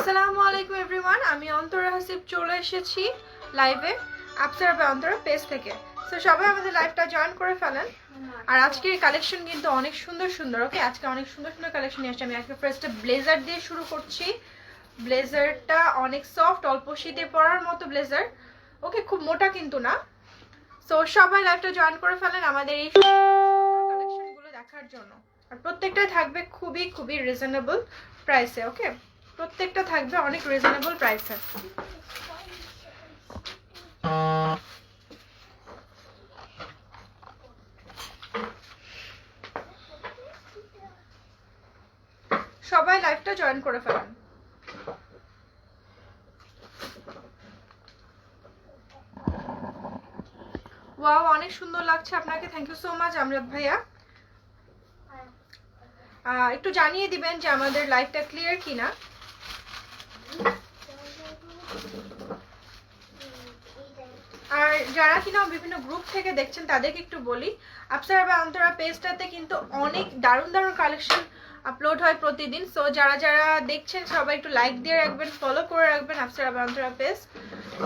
আসসালামু আলাইকুম এভরিওয়ান, আমি অন্তরা হাসিব চলে এসেছি লাইভে আপসারা বাই অন্তরা পেজ থেকে। সো সবাই আমাদের লাইভটা জয়েন করে ফেলেন। আর আজকের কালেকশন কিন্তু অনেক সুন্দর সুন্দর। ওকে, আজকে অনেক সুন্দর সুন্দর কালেকশন নিয়ে আসছি। আমি আজকে ফার্স্টে ব্লেজার দিয়ে শুরু করছি। ব্লেজারটা অনেক সফট, অল্প শীতে পরার মতো ব্লেজার। ওকে, খুব মোটা কিন্তু না। সো সবাই লাইভটা জয়েন করে ফেলেন আমাদের এই কালেকশনগুলো দেখার জন্য। আর প্রত্যেকটাই থাকবে খুবই খুবই রিজনেবল প্রাইসে। ওকে, প্রত্যেকটা থাকবে অনেক রিজনেবল প্রাইসে। সবাই লাইভটা জয়েন করে ফেলেন। ওয়াও, অনেক সুন্দর লাগছে আপনাকে। থ্যাংক ইউ সো মাচ আমরাত ভাইয়া। একটু জানিয়ে দিবেন যে আমাদের লাইভটা ক্লিয়ার কিনা। আর যারা কিনা বিভিন্ন গ্রুপ থেকে দেখছেন তাদেরকে একটু বলি, আপসারা বাই অন্তরা পেজটাতে কিন্তু অনেক দারুণ দারুণ কালেকশন আপলোড হয় প্রতিদিন। সো যারা যারা দেখছেন সবাই একটু লাইক দিয়ে রাখবেন, ফলো করে রাখবেন আপসারা বাই অন্তরা পেজ।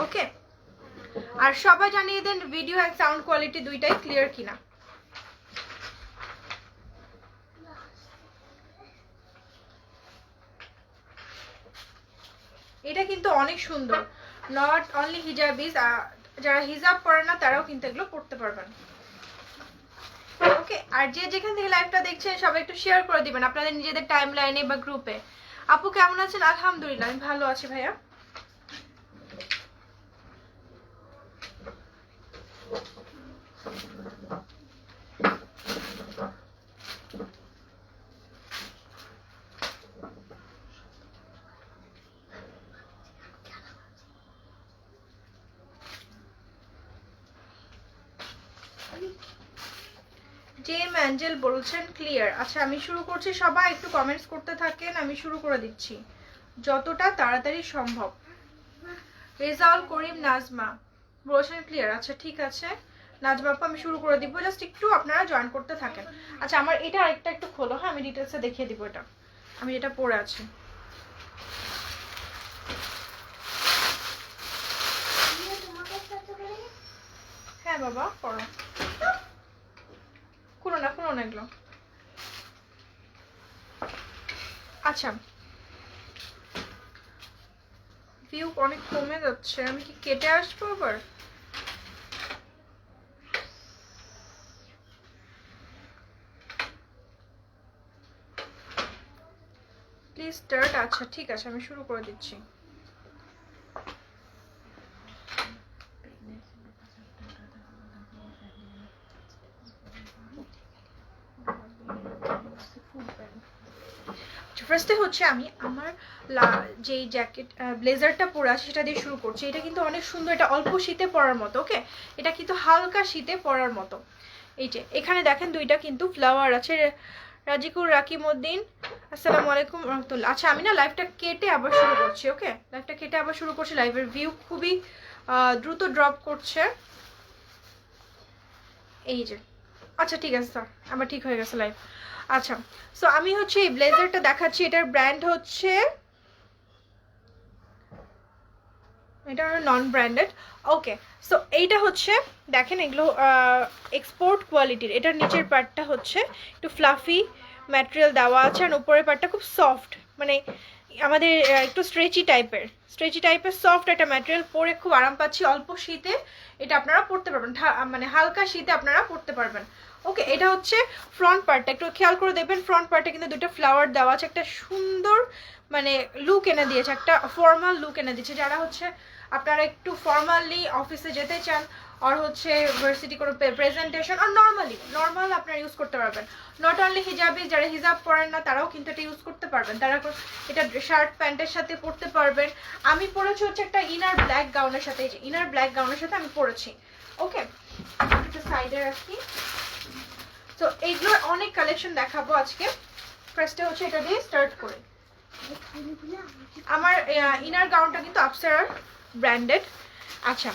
ওকে, আর সবাই জানিয়ে দেন ভিডিও আর সাউন্ড কোয়ালিটি দুইটাই ক্লিয়ার কিনা। এটা কিন্তু অনেক সুন্দর, নট অনলি হিজাবিজ, যারা হিজাব পরে না তারাও কিন্তু এগুলো পড়তে পারবেন। ওকে, আর যে যেখান থেকে লাইভটা দেখছেন সবাই একটু শেয়ার করে দিবেন আপনাদের নিজেদের টাইম লাইনে বা গ্রুপে। আপু কেমন আছেন? আলহামদুলিল্লাহ আমি ভালো আছি ভাইয়া। জেম অ্যাঞ্জেল বলছেন ক্লিয়ার। আচ্ছা, আমি শুরু করছি, সবাই একটু কমেন্টস করতে থাকেন, আমি শুরু করে দিচ্ছি যতটা তাড়াতাড়ি সম্ভব। রেজাউল করিম নাজমা বলছেন ক্লিয়ার। আচ্ছা ঠিক আছে নাজমা আপু, আমি শুরু করে দিব, জাস্ট একটু আপনারা জয়েন করতে থাকেন। আচ্ছা, আমার এটা আরেকটা একটু খোলো। হ্যাঁ, আমি ডিটেলসে দেখিয়ে দিব এটা আমি যেটা পরে আছি। হ্যাঁ বাবা পড়ো, খুলো না এগুলো। আচ্ছা, ভিউ অনেক কমে যাচ্ছে, আমি কি কেটে আসবো আবার? Please start. আচ্ছা ঠিক আছে, আমি শুরু করে দিচ্ছি। ফার্স্টে হচ্ছে আমি আমার যেই জ্যাকেট ব্লেজারটা পরে আছে সেটা দিয়ে শুরু করছি। এটা কিন্তু অনেক সুন্দর, এটা অল্প শীতে পরার মতো। ওকে, এটা কিন্তু হালকা শীতে পরার মতো। এই যে এখানে দেখেন দুইটা কিন্তু ফ্লাওয়ার আছে। রাজিকুর রাকিমউদ্দিন আসসালামু আলাইকুম রহমতুল্লাহ। আচ্ছা, আমি না লাইভটা কেটে আবার শুরু করছি। ওকে, লাইভটা কেটে আবার শুরু করছি। লাইভের ভিউ খুবই দ্রুত ড্রপ করছে। এই যে আচ্ছা ঠিক আছে স্যার, আমার ঠিক হয়ে গেছে লাইভ। আচ্ছা, সো আমি হচ্ছে এই ব্লেজারটা দেখাচ্ছি। এটার ব্র্যান্ড হচ্ছে, এটা নন ব্র্যান্ডেড। ওকে, সো এইটা হচ্ছে দেখেন এগুলো এক্সপোর্ট কোয়ালিটির। এটার নিচের পার্টটা হচ্ছে একটু ফ্লাফি ম্যাটেরিয়াল দেওয়া আছে, আর উপরের পার্টটা খুব সফট, মানে আমাদের একটু স্ট্রেচি টাইপের সফট একটা ম্যাটেরিয়াল। পরে খুব আরাম পাচ্ছি। অল্প শীতে এটা আপনারা পরতে পারবেন, মানে হালকা শীতে আপনারা পরতে পারবেন। ওকে, এটা হচ্ছে ফ্রন্ট পার্টটা, একটু খেয়াল করে দেখবেন। ফ্রন্ট পার্টে কিন্তু দুটো ফ্লাওয়ার দেওয়া আছে, একটা সুন্দর মানে লুক এনে দিয়েছে, একটা ফর্মাল লুক এনে দিয়েছে। যারা হচ্ছে আপনারা একটু ফর্মালি অফিসে যেতে চান, আর হচ্ছে ভার্সিটি কোনো প্রেজেন্টেশন, আর নর্মাল আপনারা ইউজ করতে পারবেন। নট অনলি হিজাবি, যারা হিজাব পরেন না তারাও কিন্তু এটা ইউজ করতে পারবেন। তারা এটা শার্ট প্যান্টের সাথে পরতে পারবেন। আমি পরেছি হচ্ছে একটা ইনার ব্ল্যাক গাউনের সাথে। এই যে ইনার ব্ল্যাক গাউনের সাথে আমি পরেছি। ওকে, একটু সাইডে রাখি। তো এইগুলোর অনেক কালেকশন দেখাবো আজকে। ফার্স্টে হচ্ছে এটা দিয়ে স্টার্ট করে। আমার ইনার গাউনটা কিন্তু আপসারার ব্র্যান্ডেড। আচ্ছা,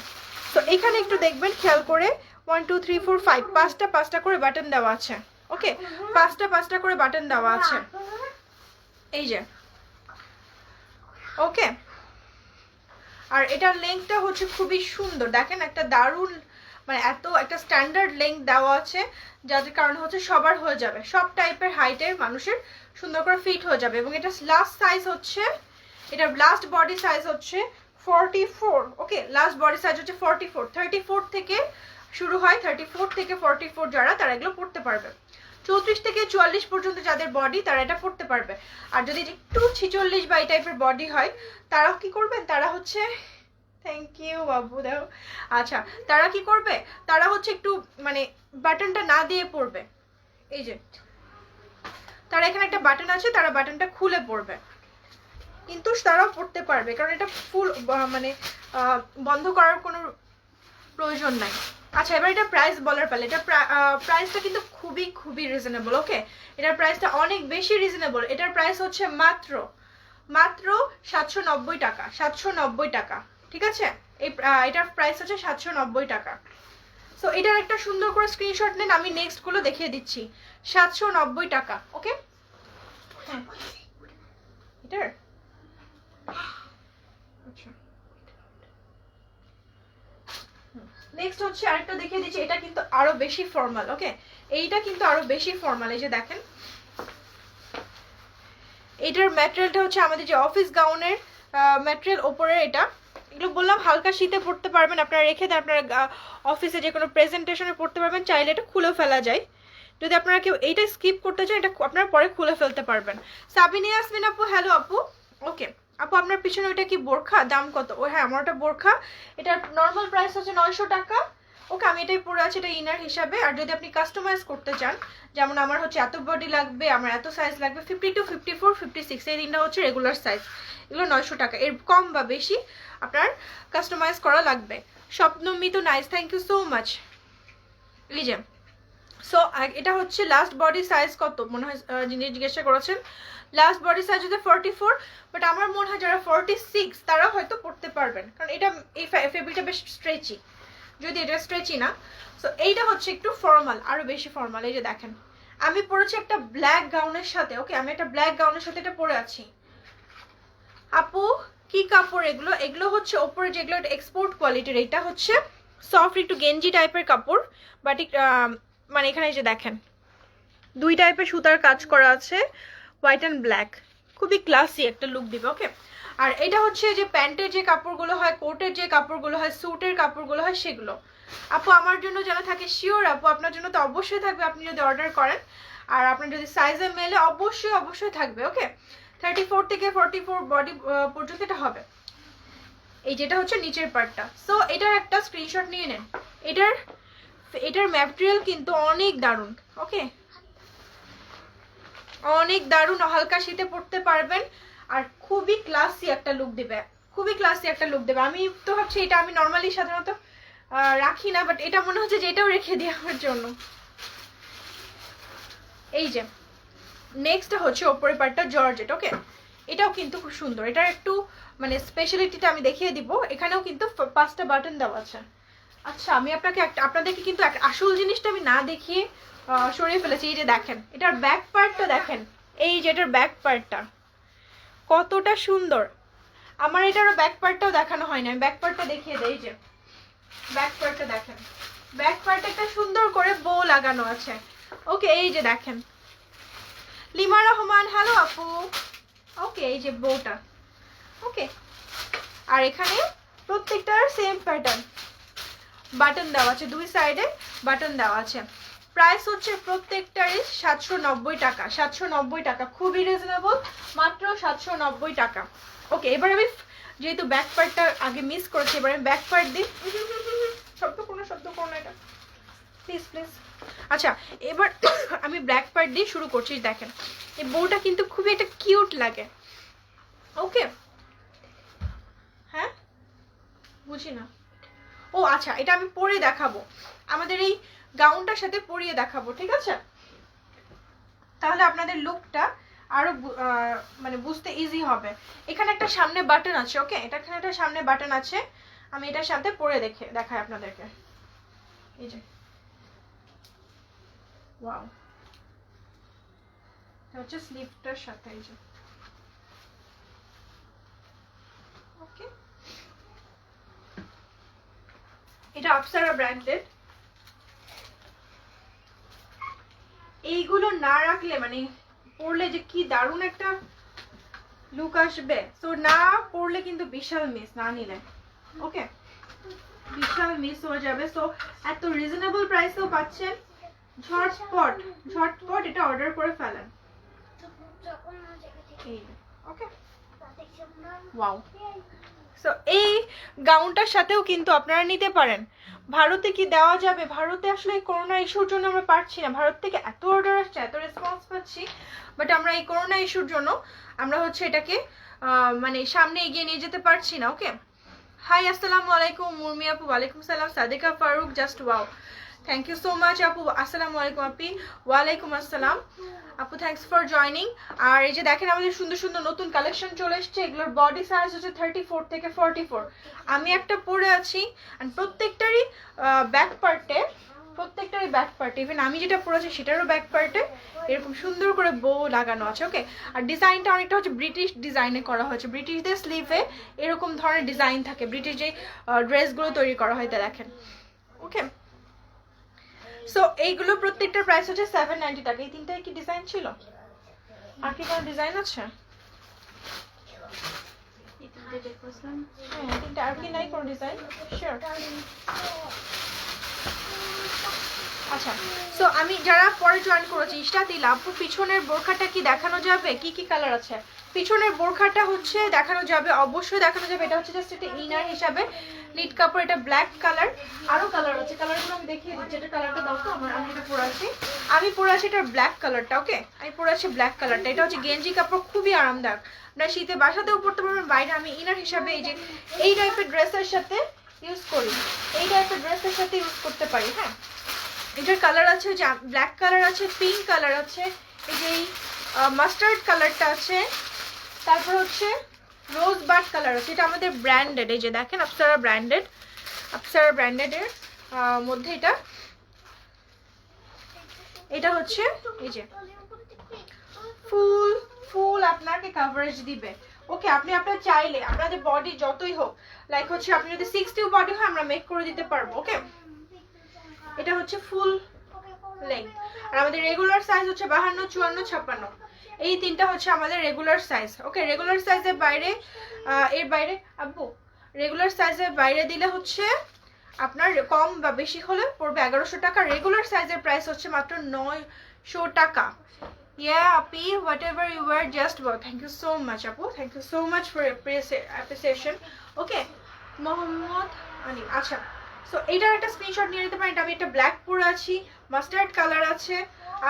তো এখানে একটু দেখবেন খেয়াল করে, 1 2 3 4 5 পাঁচটা করে বাটন দেওয়া আছে। ওকে, পাঁচটা করে বাটন দেওয়া আছে। এই যে ওকে, আর এটার লেন্থটা হচ্ছে খুবই সুন্দর, দেখেন একটা দারুণ মানে এত একটা স্ট্যান্ডার্ড লেন্থ দেওয়া আছে, যার কারণে হচ্ছে সবার হয়ে যাবে, সব টাইপের হাইটের মানুষের সুন্দর করে ফিট হয়ে যাবে। এবং এটা লাস্ট সাইজ হচ্ছে, এটা লাস্ট বডি সাইজ হচ্ছে 44। ওকে, লাস্ট বডি সাইজ হচ্ছে 44। 34 থেকে শুরু হয়, 34 থেকে 44 যারা, তারা এগুলো পড়তে পারবে। 34 থেকে 44 পর্যন্ত যাদের বডি, তারা এটা পড়তে পারবে। আর যদি একটু 46 বা এই টাইপের বডি হয়, তারা কি করবেন, তারা হচ্ছে, থ্যাংক ইউ বাবু দাও, আচ্ছা তারা কি করবে, তারা হচ্ছে একটু মানে বাটনটা না দিয়ে পড়বে, এই যে তারা এখানে একটা বাটন আছে, তারা বাটনটা খুলে পড়বে, কিন্তু তারাও পড়তে পারবে, কারণ এটা ফুল মানে বন্ধ করার কোনো প্রয়োজন নাই। আচ্ছা, এবার এটা প্রাইস বলার পালে, এটা প্রাইসটা কিন্তু খুবই খুবই রিজনেবল। ওকে, এটার প্রাইসটা অনেক বেশি রিজনেবল। এটার প্রাইস হচ্ছে মাত্র মাত্র 790 টাকা, 790 টাকা, ঠিক আছে? এটার প্রাইস হচ্ছে 790 টাকা। সো এটার একটা সুন্দর করে স্ক্রিনশট নেন, আমি নেক্সট গুলো দেখিয়ে দিচ্ছি। 790 টাকা। ওকে, হ্যাঁ এটার আচ্ছা, নেক্সট হচ্ছে আরেকটা দেখিয়ে দিচ্ছি, এটা কিন্তু আরো বেশি ফর্মাল। ওকে, এইটা কিন্তু আরো বেশি ফর্মাল। এই যে দেখেন, এটার ম্যাটেরিয়ালটা হচ্ছে আমাদের যে অফিস গাউনের ম্যাটেরিয়াল ওপরের, এটা এগুলো বললাম হালকা শীতে পড়তে পারবেন, আপনারা রেখে দেন, আপনারা অফিসে যে কোনো প্রেজেন্টেশনে পড়তে পারবেন, চাইলে এটা খুলেও ফেলা যায়। যদি আপনারা কেউ এইটা স্কিপ করতে চান, এটা আপনারা পরে খুলে ফেলতে পারবেন। সাবিনা ইয়াসমিন আপু, হ্যালো আপু। ওকে আপু, আপনার পিছনে ওইটা কি বোরখা? দাম কত? ও হ্যাঁ, আমার ওটা বোরখা, এটার নর্মাল প্রাইস হচ্ছে 900 টাকা। ওকে, আমি এটাই পরে আছি, এটা ইনার হিসাবে। আর যদি আপনি কাস্টমাইজ করতে চান, যেমন আমার হচ্ছে এত বডি লাগবে, আমার এত সাইজ লাগবে, 52, 54, 56, এই তিনটা হচ্ছে রেগুলার সাইজ, এগুলো 900 টাকা। এর কম বা বেশি আপনার কাস্টমাইজ করা লাগবে। স্বপ্নমিত nice, thank you so much. এই যে, সো এটা হচ্ছে লাস্ট বডি সাইজ কত মনে হয় যিনি জিজ্ঞাসা করেছেন, লাস্ট বডি সাইজ হচ্ছে 44, বাট আমার মনে হয় যারা 46 তারা হয়তো পড়তে পারবেন, কারণ এটা এই ফেব্রিকটা বেশ স্ট্রেচি, যদি এটা স্ট্রেচি না। সো এইটা হচ্ছে একটু ফর্মাল, আরো বেশি ফর্মাল। এই যে দেখেন, আমি পরেছি একটা ব্ল্যাক গাউনের সাথে। ওকে, আমি একটা ব্ল্যাক গাউনের সাথে এটা পরে আছি। আপু কি কাপড় এগুলো? এগুলো হচ্ছে ওপরে যেগুলো এক্সপোর্ট কোয়ালিটির, এটা হচ্ছে সফট একটু গেঞ্জি টাইপের কাপড়, বাট মানে এখানে যে দেখেন দুই টাইপের সুতার কাজ করা আছে, হোয়াইট অ্যান্ড ব্ল্যাক, খুবই ক্লাসি একটা লুক দিবে। ওকে, আর এটা হচ্ছে যে প্যান্টের যে কাপড়গুলো হয়, কোটের যে কাপড়গুলো হয়, স্যুটের কাপড়গুলো হয়, সেগুলো। আপু আমার জন্য যেন থাকে, শিওর আপু, আপনার জন্য তো অবশ্যই থাকবে, আপনি যদি অর্ডার করেন, আর আপনার যদি সাইজে মেলে অবশ্যই অবশ্যই থাকবে। ওকে, 34 থেকে 44 বডি পর্যন্ত এটা হবে। এই যেটা হচ্ছে নিচের পার্টটা। সো এটার একটা স্ক্রিনশট নিয়ে নেন। এটার ম্যাটেরিয়াল কিন্তু অনেক দারুণ। ওকে, অনেক দারুণ, হালকা শীতে পড়তে পারবেন, আর খুবই ক্লাসি একটা লুক দেবে, খুবই ক্লাসি একটা লুক দেবে। আমি তো ভাবছি এটা আমি নর্মালি সাধারণত রাখি না, বাট এটা মনে হচ্ছে যে এটাও রেখে দিই আমার জন্য। এই যে নেক্সট হচ্ছে ওপরের পার্টটা জর্জেট। ওকে, এটাও কিন্তু খুব সুন্দর, এটার একটু মানে স্পেশালিটিটা আমি দেখিয়ে দিব। এখানেও কিন্তু 5টা বাটন দেওয়া আছে। আচ্ছা, আমি আপনাদেরকে কিন্তু আসল জিনিসটা আমি না দেখিয়ে সরিয়ে ফেলেছি। এই যে দেখেন, এটার ব্যাক পার্টটা দেখেন, এই যে এটার ব্যাক পার্টটা কতটা সুন্দর। আমার এটারও ব্যাক পার্টটাও দেখানো হয়নি, আমি ব্যাক পার্টটা দেখিয়ে দেই। এই যে ব্যাক পার্টটা দেখেন, ব্যাক পার্টে একটা সুন্দর করে বো লাগানো আছে। ওকে, এই যে দেখেন, লিমা রহমান, হ্যালো আপু। ওকে, এই যে বউটা। ওকে, আর এখানে প্রত্যেকটার সেম প্যাটার্ন, বাটন দেওয়া আছে, দুই সাইডে বাটন দেওয়া আছে। প্রাইস হচ্ছে প্রত্যেকটারই 790 টাকা, 790 টাকা, খুবই রিজনেবল, মাত্র 790 টাকা। ওকে, এবার আমি যেহেতু ব্যাক পার্টটা আগে মিস করেছি, এবার আমি ব্যাক পার্ট দিই। শব্দ কোনো এটা প্লিজ প্লিজ। আচ্ছা, এবার আমি ব্ল্যাক পার্ট দিয়ে শুরু করছি। দেখেন, এই বউটা কিন্তু খুবই একটা কিউট লাগে। ওকে, হ্যাঁ বুঝি না। ও আচ্ছা, এটা আমি পরে দেখাবো, আমাদের এই গাউনটার সাথে পরিয়ে দেখাবো, ঠিক আছে? তাহলে আপনাদের লুকটা আরো মানে বুঝতে ইজি হবে। এখানে একটা সামনে বাটন আছে। ওকে, এটা এখানে একটা সামনে বাটন আছে, আমি এটার সাথে পরে দেখাই আপনাদেরকে। এই যে ওয়াও, এটা হচ্ছে স্লিভটার সাথে। এই যে ওকে, এটা আপসারা ব্র্যান্ডেড। এইগুলো না রাখলে মানে পরলে যে কি দারুণ একটা লুক আসবে, তো না পরলে কিন্তু বিশাল মিস, না নিলে ওকে বিশাল মিস হয়ে যাবে। সো এত রিজনেবল প্রাইসেও পাচ্ছেন, ঝটপট ঝটপট এটা অর্ডার করে ফেলেন। ওকে, ওয়াও। সো এই গাউনটার সাথেও কিন্তু আপনারা নিতে পারেন। ভারতে কি দেওয়া যাবে? ভারতে আসলে করোনা ইস্যুর জন্য আমরা পারছি না, ভারত থেকে এত অর্ডার আসছে, এত রেসপন্স পাচ্ছি, বাট আমরা এই করোনা ইস্যুর জন্য আমরা হচ্ছে এটাকে মানে সামনে এগিয়ে নিয়ে যেতে পারছি না। ওকে, হাই আসসালামু আলাইকুম মুরমি আপু। ওয়ালাইকুম সালাম Sadika Farooq, just wow, thank you so much আপু। আসসালামু আলাইকুম আপি। ওয়ালাইকুম আসসালাম আপু, থ্যাংকস ফর জয়নিং। আর এই যে দেখেন আমাদের সুন্দর সুন্দর নতুন কালেকশন চলে এসছে, এগুলোর বডি সাইজ হচ্ছে 34 থেকে 44। আমি একটা পরে আছি, আর প্রত্যেকটারই ব্যাক পার্টে ইভেন আমি যেটা পরেছি সেটারও ব্যাক পার্টে এরকম সুন্দর করে বো লাগানো আছে। ওকে, আর ডিজাইনটা অনেকটা হচ্ছে ব্রিটিশ ডিজাইনে করা হয়েছে, ব্রিটিশদের স্লিভে এরকম ধরনের ডিজাইন থাকে, ব্রিটিশ যে ড্রেসগুলো তৈরি করা হয় তা দেখেন। ওকে, সো এইগুলো প্রত্যেকটার প্রাইস হচ্ছে 790 টাকা। এই তিনটায় কি ডিজাইন ছিল? আর কি কোনো ডিজাইন আছে? হ্যাঁ, তিনটা আর কি নাই কোনো ডিজাইন? শিওর। আচ্ছা, সো আমি যারা পরে জয়েন করেছি ইস্টা দিলা আপু, পিছনের বোরখাটা কি দেখানো যাবে? কি কি কালার আছে? পিছনের বোরখাটা হচ্ছে দেখানো যাবে, অবশ্যই দেখানো যাবে। এটা হচ্ছে জাস্ট একটা ইনার হিসাবে নিট কাপড়, এটা ব্ল্যাক কালার, আরো কালার আছে, কালারগুলো আমি দেখিয়ে দিচ্ছি। এটা কালারটা দাও তো আমার, আমি এটা পরে আছি এটার ব্ল্যাক কালারটা। ওকে, আমি পরে আছি ব্ল্যাক কালারটা। এটা হচ্ছে গেঞ্জি কাপড়, খুবই আরামদায়ক, আপনারা শীতে বাসাতেও পরতে পারবেন, বাইরে আমি ইনার হিসাবে এই যে এই টাইপের ড্রেসের সাথে ইউজ করি, এই টাইপের ড্রেসের সাথে ইউজ করতে পারি। হ্যাঁ, এটার কালার আছে, যে ব্ল্যাক কালার আছে, পিঙ্ক কালার আছে, এই যে মাস্টার্ড কালারটা আছে, তারপর হচ্ছে রোজ বাড কালার আছে। এটা আমাদের ব্র্যান্ডেড, এই যে দেখেন আপসারা ব্র্যান্ডেডের মধ্যে এটা হচ্ছে এই যে ফুল আপনাকে কভারেজ দিবে। ওকে, আপনি আপনার চাইলে আপনাদের বডি যতই হোক, লাইক হচ্ছে আপনি যদি 60 বডি হয় আমরা মেক করে দিতে পারবো। ওকে, এটা হচ্ছে ফুল লেন্থ, আর আমাদের রেগুলার সাইজ হচ্ছে 52, 54, 56। এই তিনটা হচ্ছে আমাদের রেগুলার সাইজ। ওকে, রেগুলার সাইজের বাইরে এর বাইরে আব্বু রেগুলার সাইজের বাইরে দিলে হচ্ছে আপনার কম বা বেশি হলে পড়বে 1100 টাকা। রেগুলার সাইজের প্রাইস হচ্ছে মাত্র 900 টাকা। Yeah, Api, whatever you wear, just wow. Thank you so much, Apu. Thank you so much for appreciation. Okay, Mohammad আনিম। আচ্ছা, সো এইটার একটা স্ক্রিনশট নিয়ে নিতে পারেন। এটা আমি একটা ব্ল্যাক পরে আছি, মাস্টার্ড কালার আছে,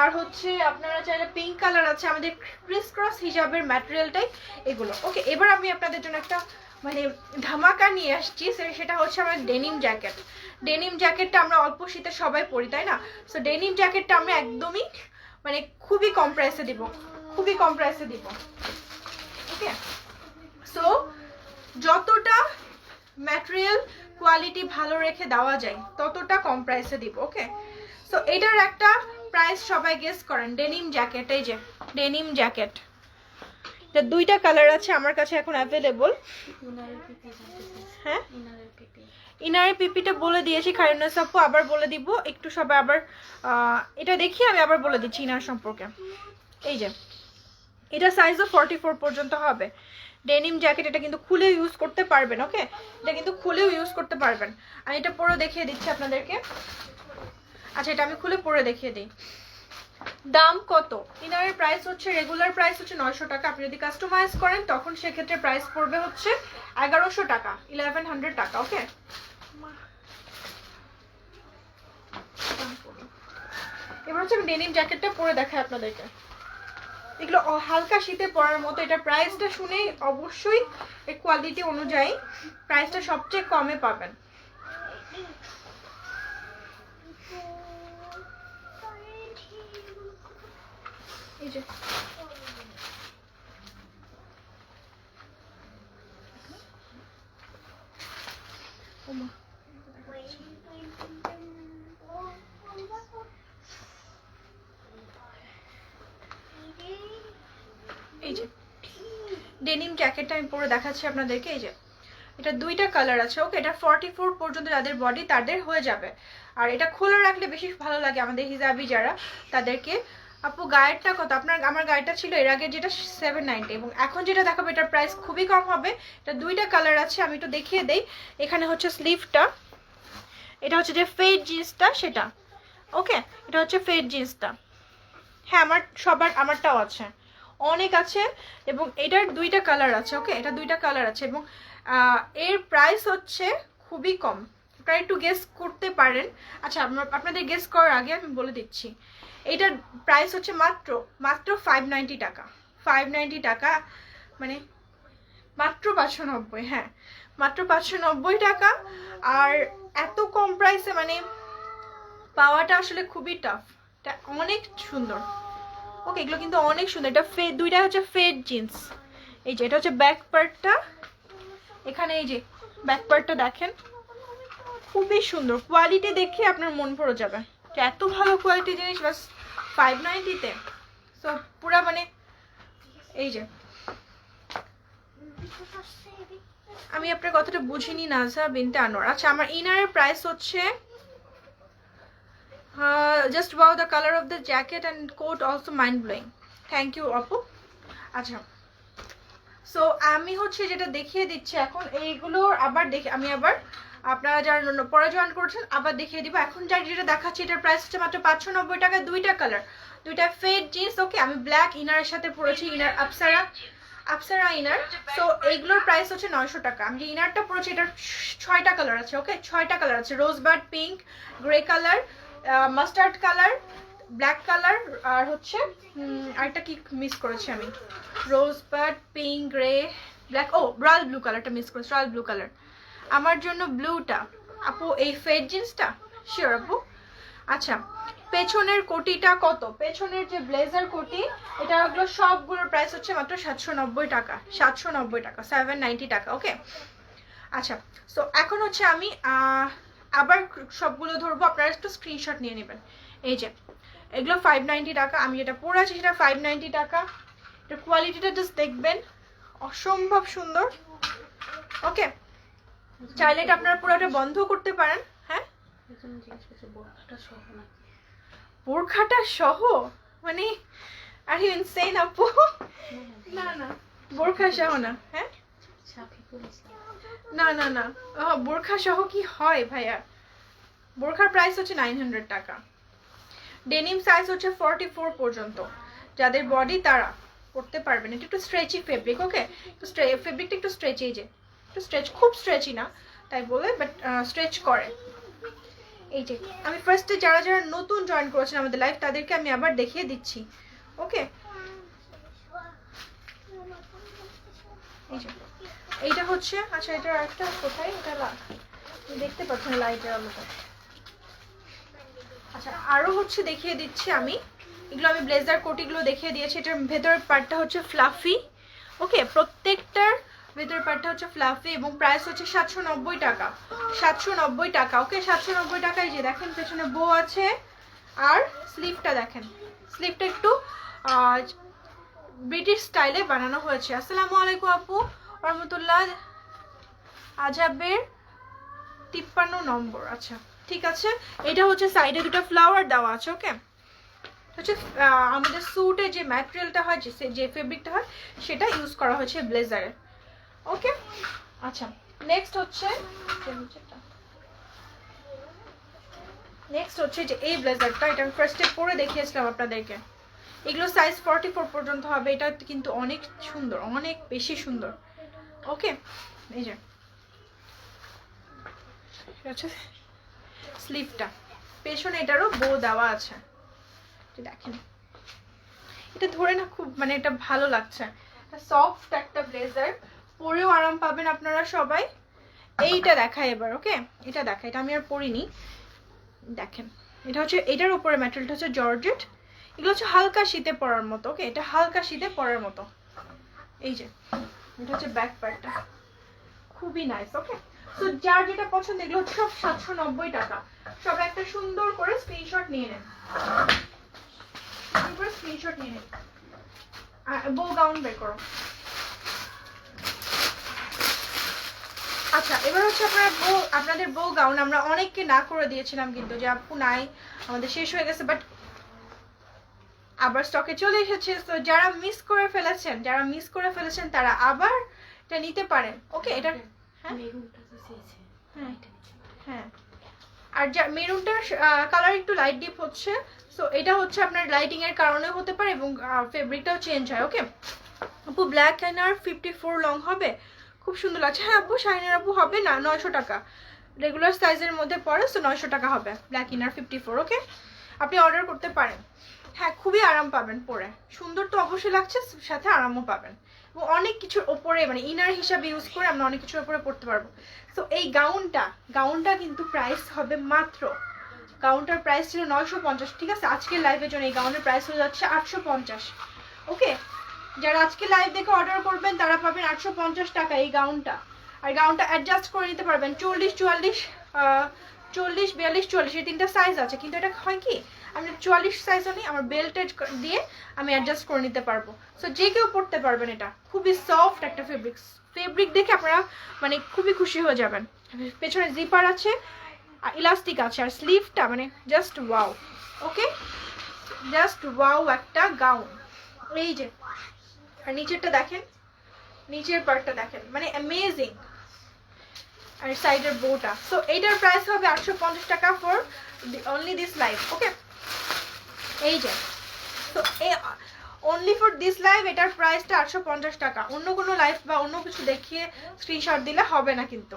আর হচ্ছে আপনারা চাইলে পিঙ্ক কালার আছে। আমাদের ক্রিস ক্রস হিজাবের ম্যাটেরিয়ালটাই এগুলো। ওকে, এবার আমি আপনাদের জন্য একটা মানে ধামাকা নিয়ে আসছি, সেটা হচ্ছে আমার ডেনিম জ্যাকেট। ডেনিম জ্যাকেটটা আমরা অল্প শীতে সবাই পরি, তাই না? সো ডেনিম জ্যাকেটটা আমরা একদমই মানে খুবই কম প্রাইসে দিব। ওকে, সো যতটা ম্যাটেরিয়াল কোয়ালিটি ভালো রেখে দেওয়া যায় ততটা কম প্রাইসে দিব। ওকে, সো এটার একটা প্রাইস সবাই গেস করেন। ডেনিম জ্যাকেট, এই যে ডেনিম জ্যাকেট, এটা দুইটা কালার আছে আমার কাছে এখন অ্যাভেলেবল। হ্যাঁ, ইনারের পিপিটা বলে দিয়েছি খায়রুন্নাস আপু, আবার বলে দিব একটু সবাই আবার এটা দেখি, আমি আবার বলে দিচ্ছি ইনার সম্পর্কে। এই যে এটা সাইজও 44 পর্যন্ত হবে। ডেনিম জ্যাকেট, এটা কিন্তু খুলে ইউজ করতে পারবেন। ওকে, এটা কিন্তু খুলেও ইউজ করতে পারবেন। আমি এটা পরে দেখিয়ে দিচ্ছি আপনাদেরকে। আচ্ছা, এটা আমি খুলে পরে দেখিয়ে দিই। দাম কত? ইনারের প্রাইস হচ্ছে রেগুলার প্রাইস হচ্ছে 900 টাকা। আপনি যদি কাস্টমাইজ করেন তখন সেক্ষেত্রে প্রাইস পড়বে হচ্ছে 1100 টাকা, 1100 টাকা। ওকে, এবার হচ্ছে আমি ডেনিম জ্যাকেটটা পরে দেখাই আপনাদেরকে। এগুলো হালকা শীতে পরার মতো। এটা প্রাইসটা শুনেই অবশ্যই এই কোয়ালিটি অনুযায়ী প্রাইসটা সবচেয়ে কমে পাবেন। এই যে এই যে ডেনিম জ্যাকেটটা আমি পরে দেখাচ্ছি আপনাদেরকে। এই যে এটা দুইটা কালার আছে, ওকে। এটা 44 পর্যন্ত যাদের বডি তাদের হয়ে যাবে। আর এটা খোলা রাখলে বেশি ভালো লাগে আমাদের হিজাবি যারা, তাদেরকে। আপু গায়েরটা কত? আমার গায়েরটা ছিল এর আগে যেটা 790, এবং এখন যেটা দেখাবো এটার প্রাইস খুবই কম হবে। এটা দুইটা কালার আছে, আমি একটু দেখিয়ে দেই। এখানে হচ্ছে স্লিভটা, এটা হচ্ছে যে ফেড জিন্সটা সেটা, ওকে। এটা হচ্ছে ফেড জিন্সটা, হ্যাঁ আমারটাও আছে, অনেক আছে। এবং এটার দুইটা কালার আছে, ওকে। এটা দুইটা কালার আছে এবং এর প্রাইস হচ্ছে খুবই কম। আপনারা একটু গেস করতে পারেন। আচ্ছা, আপনাদের গেস করার আগে আমি বলে দিচ্ছি, এইটার প্রাইস হচ্ছে মাত্র 590 টাকা। 590 টাকা মানে মাত্র 590, হ্যাঁ মাত্র 590 টাকা। আর এত কম প্রাইসে মানে পাওয়াটা আসলে খুবই টাফ। এটা অনেক সুন্দর, ওকে। এগুলো কিন্তু অনেক সুন্দর। এটা দুইটা হচ্ছে ফেড জিন্স। এই যে এটা হচ্ছে ব্যাক পার্টটা, এখানে এই যে ব্যাক পার্টটা দেখেন, খুবই সুন্দর। কোয়ালিটি দেখে আপনার মন ভরে যাবে। এত ভালো কোয়ালিটি জিনিস বাস 590-তে। সো পুরা মানে এই যে, আমি আপনার কথাটা বুঝিনি নাজা বিনতে আনোয়ার। আচ্ছা, আমার ইনারের প্রাইস হচ্ছে just wow, the colour of the jacket and coat also mind blowing. Thank you আপু। আচ্ছা, সো আমি হচ্ছে যেটা দেখিয়ে দিচ্ছি এখন, এইগুলোর আবার আমি আবার আপনারা যারা পরে জয়েন করেছেন আবার দেখিয়ে দিব। এখন যেটা দেখাচ্ছি এটার প্রাইস হচ্ছে মাত্র 590 টাকা। দুইটা কালার, দুইটা ফেড জিন্স, ওকে। আমি ব্ল্যাক ইনারের সাথে পরেছি, ইনার আপসারা ইনার। সো এইগুলোর প্রাইস হচ্ছে 900 টাকা। আমি যে ইনারটা পরেছি এটার 6টা কালার আছে, ওকে। 6টা কালার আছে, rosebud pink, grey colour, mustard colour, black colour, আর হচ্ছে আরেকটা কি মিস করেছি আমি, রোজবার্ড পিঙ্ক, গ্রে, ব্ল্যাক, ও রয়্যাল ব্লু কালারটা মিস করেছি, রয়্যাল ব্লু কালার। আমার জন্য ব্লুটা আপু, এই ফেড জিন্সটা শিওর আপু। আচ্ছা, পেছনের কোটিটা কত? পেছনের যে ব্লেজার কোটি, এটা ওগুলো সবগুলোর প্রাইস হচ্ছে মাত্র 790 টাকা। 790 টাকা, 790 টাকা, ওকে। আচ্ছা, সো এখন হচ্ছে আমি আবার সবগুলো ধরবো, আপনারা একটু স্ক্রিনশট নিয়ে নেবেন। এই যে এগুলো 590 টাকা, আমি যেটা পরে আছি সেটা 590 টাকা। এটা কোয়ালিটিটা জাস্ট দেখবেন, অসম্ভব সুন্দর, ওকে। চাইলে এটা আপনারা পুরোটা বন্ধ করতে পারেন। হ্যাঁ, বোরখাটা সহ মানে আর ইউ ইনসেন আপু? না না, বোরখা সহ না। হ্যাঁ, না না না, বোরখা সহ কি হয় ভাইয়া? বোরখার প্রাইস হচ্ছে 900 টাকা। ডেনিম সাইজ হচ্ছে 44 পর্যন্ত, যাদের বডি তারা পড়তে পারবেন। এটা একটু স্ট্রেচি ফেব্রিক, ওকে। একটু ফেব্রিকটা একটু স্ট্রেচি, এই যে একটু স্ট্রেচ, খুব স্ট্রেচি না তাই বলে, বাট স্ট্রেচ করে। এই যে আমি ফার্স্টে যারা যারা নতুন জয়েন করেছেন আমাদের লাইভ, তাদেরকে আমি আবার দেখিয়ে দিচ্ছি, ওকে। এই যে এইটা হচ্ছে, আচ্ছা এটা একটা কোথায়, এটা দেখতে পাচ্ছেন লাইটের আলোটা। আচ্ছা, আরো হচ্ছে দেখিয়ে দিচ্ছি আমি, এগুলো আমি ব্লেজার কোটিগুলো দেখিয়ে দিয়েছি। এটার ভেতরের পার্টটা হচ্ছে ফ্লাফি, ওকে। প্রত্যেকটার ভেতরের পার্টটা হচ্ছে ফ্লাফি এবং প্রাইস হচ্ছে 790 টাকা। 790 টাকা, ওকে। 790 টাকায় যে দেখেন পেছনে বো আছে, আর স্লিভটা দেখেন, স্লিভটা একটু ব্রিটিশ স্টাইলে বানানো হয়েছে। আসসালামু আলাইকুম আপু রহমতুল্লাহ। আজাবের 53 নম্বর, আচ্ছা ঠিক আছে। এটা হচ্ছে সাইডে দুটো ফ্লাওয়ার দেওয়া আছে, ওকে। হচ্ছে আমাদের স্যুটের যে ম্যাটেরিয়ালটা হয়, যে ফেব্রিকটা হয়, সেটা ইউজ করা হয়েছে ব্লেজারে, ওকে। আচ্ছা, নেক্সট হচ্ছে যে এই ব্লেজারটা, এটা আমি ফার্স্টে পরে দেখিয়েছিলাম আপনাদেরকে। এগুলো সাইজ 44 পর্যন্ত হবে। এটা কিন্তু অনেক সুন্দর, অনেক বেশি সুন্দর, ওকে। এই যে এটা হচ্ছে স্লিভটা, পেছনে এটারও বো দেওয়া আছে, দেখেন। এটা ধরে না খুব মানে এটা ভালো লাগছে, সফট একটা ব্লেজার, পরেও আরাম পাবেন আপনারা সবাই। এইটা দেখাই এবার, ওকে। এটা দেখাই, এটা আমি আর পরিনি, দেখেন। এটা হচ্ছে, এটার উপরে ম্যাটেরিয়ালটা হচ্ছে জর্জেট। এগুলো হচ্ছে হালকা শীতে পরার মতো, ওকে। এটা হালকা শীতে পরার মতো। এই যে এটা হচ্ছে ব্যাক পার্টটা, খুবই নাইস, ওকে। তো যার যেটা পছন্দ, এগুলো হচ্ছে সব 790 টাকা। সব একটা সুন্দর করে স্ক্রিনশট নিয়ে নেন, স্ক্রিনশট নিয়ে নেন। বো গাউন বের করো। আচ্ছা এবার হচ্ছে আপনাদের বউ গাউন আমরা অনেককে না করে দিয়েছিলাম কিন্তু যে আপু নাই আমাদের শেষ হয়ে গেছে, বাট আবার স্টকে চলে এসেছে। তো যারা মিস করে ফেলেছেন তারা আবার এটা নিতে পারেন। ওকে এটা হ্যাঁ হ্যাঁ আর যা মেরুনটার কালার একটু লাইট ডিপ হচ্ছে, সো এটা হচ্ছে আপনার লাইটিং এর কারণে হতে পারে এবং ফেব্রিকটাও চেঞ্জ হয়। ওকে আপু ব্ল্যাক ইনার 54 লং হবে, খুব সুন্দর লাগছে। হ্যাঁ আপু শাইনের আপু হবে না 900 টাকা, রেগুলার সাইজের মধ্যে পড়ে, সো 900 টাকা হবে ব্ল্যাক ইনার 54। ওকে আপনি অর্ডার করতে পারেন। হ্যাঁ খুবই আরাম পাবেন পরে, সুন্দর তো অবশ্যই লাগছে, সাথে আরামও পাবেন এবং অনেক কিছুর ওপরে মানে ইনার হিসাবে ইউজ করে আমরা অনেক কিছুর ওপরে পড়তে পারবো। সো এই গাউনটা কিন্তু প্রাইস হবে মাত্র, গাউনটার প্রাইস ছিল 950, ঠিক আছে? আজকের লাইভের জন্য এই গাউনের প্রাইস হয়ে যাচ্ছে 850। ওকে যারা আজকে লাইভ দেখে অর্ডার করবেন তারা পাবেন 850 টাকা এই গাউনটা। আর গাউনটা অ্যাডজাস্ট করে নিতে পারবেন 40, 44, 40, 42, 44 এই তিনটা সাইজ আছে, কিন্তু এটা হয় কি আমি 44 সাইজও নেই, আমার বেল্টেড দিয়ে আমি অ্যাডজাস্ট করে নিতে পারবো। সো যে কেউ পরতে পারবেন, এটা খুবই সফট একটা ফেব্রিক দেখে আপনারা মানে খুবই খুশি হয়ে যাবেন। পেছনে জিপার আছে আর ইলাস্টিক আছে আর স্লিভটা মানে জাস্ট ওয়াও। ওকে জাস্ট ওয়াও একটা গাউন। এই যে আর নিচেরটা দেখেন, নিচের পার্টটা দেখেন মানে অ্যামেজিং, আর সাইডের বোটা। সো এইটার প্রাইস হবে 850 টাকা ফর অনলি দিস লাইভ। ওকে এই যে তো অনলি ফর দিস লাইভ এটার প্রাইসটা 850 টাকা। অন্য কোনো লাইভ বা অন্য কিছু দেখিয়ে স্ক্রিনশট দিলে হবে না কিন্তু।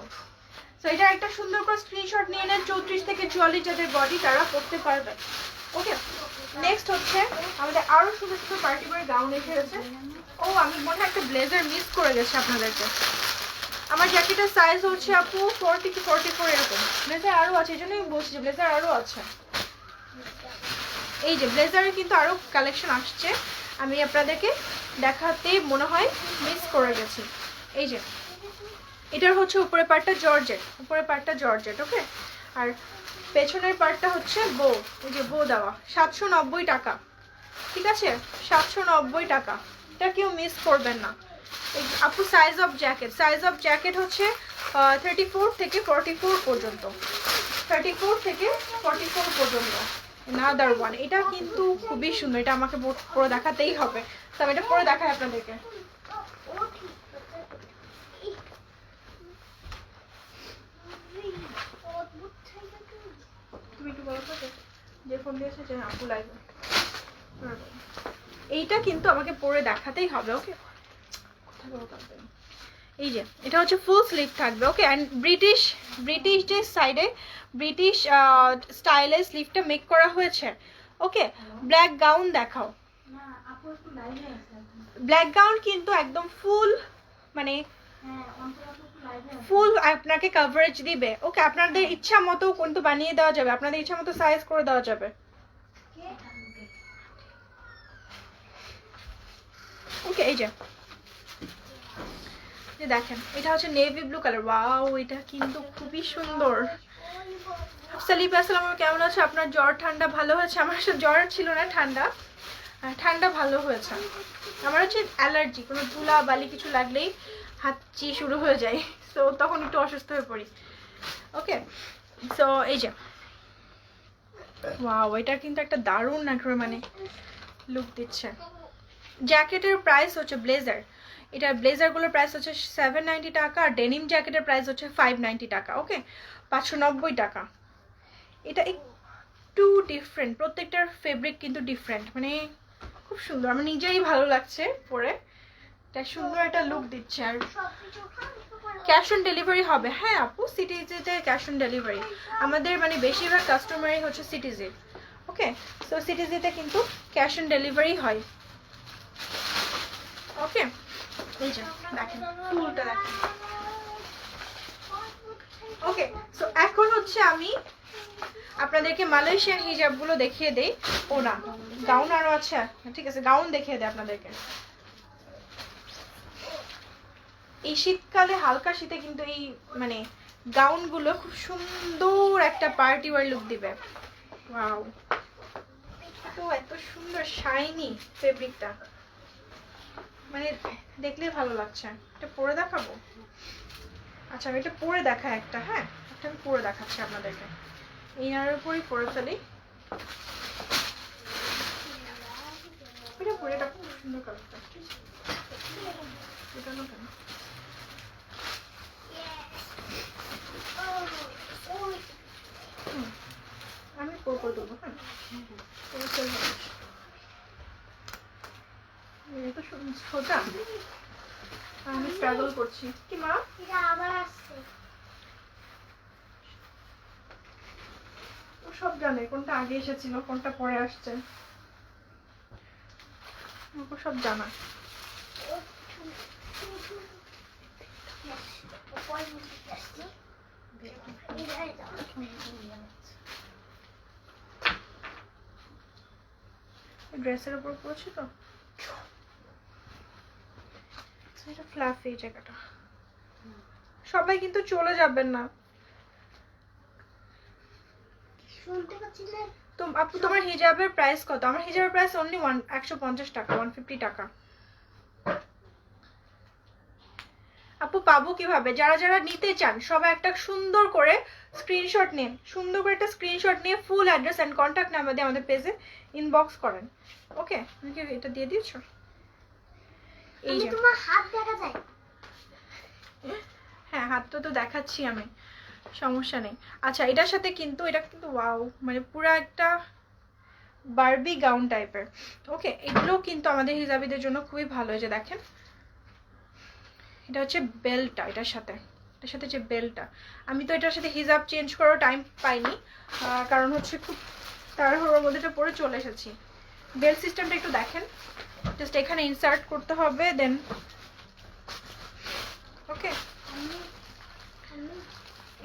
সো এটা একটা সুন্দর করে স্ক্রিনশট নিয়ে নেন 34 থেকে 44 যাদের বডি তারা পরতে পারবে। ওকে নেক্সট হচ্ছে আমাদের আরো সুন্দর সুন্দর পার্টি ওয়্যার গাউন এসে গেছে। ও আমি মনে হয় একটা ব্লেজার মিস করে গেছি আপনাদেরকে। আমার জ্যাকেটের সাইজ হচ্ছে আপু 40 কি 44 এরকম। ব্লেজার আরো আছে, এই জন্যই আমি বলছি যে ব্লেজার আরো আছে। এই যে ব্লেজারের কিন্তু আরো কালেকশন আসছে, আমি আপনাদেরকে দেখাতে মনে হয় মিস করে গেছি। এই যে এটার হচ্ছে উপরের পার্টটা জর্জেট, ওকে আর পেছনের পার্টটা হচ্ছে বো, এই যে বো দেওয়া 790 টাকা, ঠিক আছে 790 টাকা, এটা কেউ মিস করবেন না। আপু সাইজ অফ জ্যাকেট হচ্ছে 34 থেকে 44 পর্যন্ত, 34 থেকে 44 পর্যন্ত। নাদার ওয়ান, এটা কিন্তু খুবই সুন্দর, এটা আমাকে পরে দেখাতেই হবে, তো আমি এটা পরে দেখাই আপনাদেরকে। তুমি একটু বলো তো যে ফোন দিয়েছে যে আপু লাইভে, এইটা কিন্তু আমাকে পরে দেখাতেই হবে। ওকে এই যে এটা হচ্ছে ফুল স্লিভ থাকবে। ওকে অ্যান্ড ব্রিটিশ যে সাইডে ব্রিটিশ স্টাইলে স্লিভটা মেক করা হয়েছে। ওকে ব্ল্যাক গাউন দেখাও, ব্ল্যাক গাউন কিন্তু একদম ফুল মানে ফুল আপনাকে কভারেজ দিবে। ওকে আপনাদের ইচ্ছা মতো কিন্তু বানিয়ে দেওয়া যাবে, আপনাদের ইচ্ছা মতো সাইজ করে দেওয়া যাবে। ওকে এই যে দেখেন এটা হচ্ছে নেভি ব্লু কালার, ওয়াও এটা কিন্তু খুবই সুন্দর। সালিফ আসসালাম কেমন আছে? আপনার জ্বর ঠান্ডা ভালো হয়েছে? আমার জ্বর ছিল না, ঠান্ডা ভালো হয়েছে। আমার হচ্ছে অ্যালার্জি, কোনো ধুলা বালি কিছু লাগলেই হাঁচি শুরু হয়ে যায়, সো তখন একটু অসুস্থ হয়ে পড়ি। ওকে সো এই যে ওয়াও এটা কিন্তু একটা দারুণ মানে লুক দিচ্ছে। জ্যাকেটের প্রাইস হচ্ছে ব্লেজারগুলোর প্রাইস হচ্ছে 790 টাকা আর ডেনিম জ্যাকেটের প্রাইস হচ্ছে 590 টাকা। ওকে 590 টাকা। এটা একটু ডিফারেন্ট, প্রত্যেকটার ফেব্রিক কিন্তু ডিফারেন্ট, মানে খুব সুন্দর, আমার নিজেই ভালো লাগছে পরে, এটা সুন্দর একটা লুক দিচ্ছে। আর ক্যাশ অন ডেলিভারি হবে? হ্যাঁ আপু সিটিজিতে ক্যাশ অন ডেলিভারি, আমাদের মানে বেশিরভাগ কাস্টমারই হচ্ছে সিটিজি। ওকে সো সিটিজিতে কিন্তু ক্যাশ অন ডেলিভারি হয়। ওকে এই যে দেখেন ফুলটা দেখেন। ওকে সো এখন হচ্ছে আমি আপনাদেরকে মালয়েশিয়ান হিজাবগুলো দেখিয়ে দেই। ও না গাউন আরো আছে, ঠিক আছে গাউন দেখিয়ে দেয় আপনাদেরকে। এই শীতকালে হালকা শীতে কিন্তু এই মানে গাউনগুলো খুব সুন্দর একটা পার্টি ওয়্যার লুক দিবে। ওয়াও তো এত সুন্দর শাইনি ফেব্রিকটা, মানে দেখলেই ভালো লাগছে। এটা পরে দেখাবো। আচ্ছা আমি এটা পরে দেখাই একটা, হ্যাঁ একটা আমি পরে দেখাচ্ছি আপনাদেরকে। ইনারের উপরই পরে ফেলি। এটা পরে, এটা খুব সুন্দর কালারটা। এটা না কেন আমি পরে দেবো, হ্যাঁ এটা সোজা। আমি স্ট্রাগল করছি কি মা। এটা আবার আসছে। ও সব জানে কোনটা আগে এসেছিল কোনটা পরে আসছে, ওকে সব জানা। ড্রেসের উপর পড়ছি তো, এটা ফ্লাফি জায়গাটা। সবাই কিন্তু চলে যাবেন না। শুনতে পাচ্ছি না তো আপু তোমার হিজাবের প্রাইস কত? আমার হিজাবের প্রাইস অনলি 150 টাকা, 150 টাকা। আপু পাবো কিভাবে? যারা যারা নিতে চান সবাই একটা সুন্দর করে স্ক্রিনশট নিন, সুন্দর করে একটা স্ক্রিনশট নিয়ে full address and contact number দিয়ে আমাদের পেজে ইনবক্স করেন। ওকে তুমি কি এটা দিয়ে দিয়েছো? এই যে তোমার হাত দেখা যায়। হ্যাঁ হাতটা তো দেখাচ্ছি আমি, সমস্যা নেই। আচ্ছা এটার সাথে কিন্তু এটা কিন্তু ওয়াও, মানে পুরো একটা বারবি গাউন টাইপের। ওকে এগুলো কিন্তু আমাদের হিজাবিদের জন্য খুবই ভালো হয়েছে। দেখেন এটা হচ্ছে বেল্টটা, এটার সাথে যে বেল্টটা, আমি তো এটার সাথে হিজাব চেঞ্জ করার টাইম পাইনি, কারণ হচ্ছে খুব তাড়াহুড়োর মধ্যে এটা পরে চলে এসেছি। বেল্ট সিস্টেমটা একটু দেখেন, জাস্ট এখানে ইনসার্ট করতে হবে, দেন ওকে।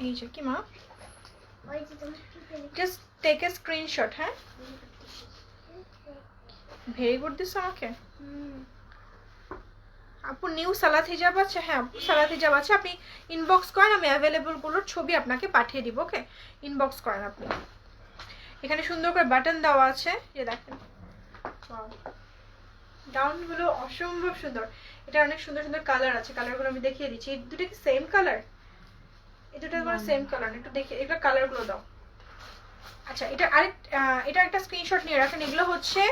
এই যে কি মা, জাস্ট টেক এ স্ক্রিনশট। হ্যাঁ ভেরি গুড দিস আমাকে। আপু নিউ সালাত হিজাব আছে? হ্যাঁ আপু সালাত হিজাব আছে, আপনি ইনবক্স করেন, আমি অ্যাভেলেবলগুলোর ছবি আপনাকে পাঠিয়ে দিব। ওকে ইনবক্স করেন আপনি। এখানে সুন্দর করে বাটন দেওয়া আছে, যে দেখেন গাউনগুলো অসম্ভব সুন্দর। এটা অনেক সুন্দর সুন্দর কালার আছে, কালারগুলো আমি দেখিয়ে দিচ্ছি। এই দুটো কি সেম কালার? এই দুটো কোনো সেম কালার, একটু দেখে এগুলো কালারগুলো দাও। আচ্ছা এটা একটা স্ক্রিনশট নিয়ে রাখেন। এগুলো হচ্ছে,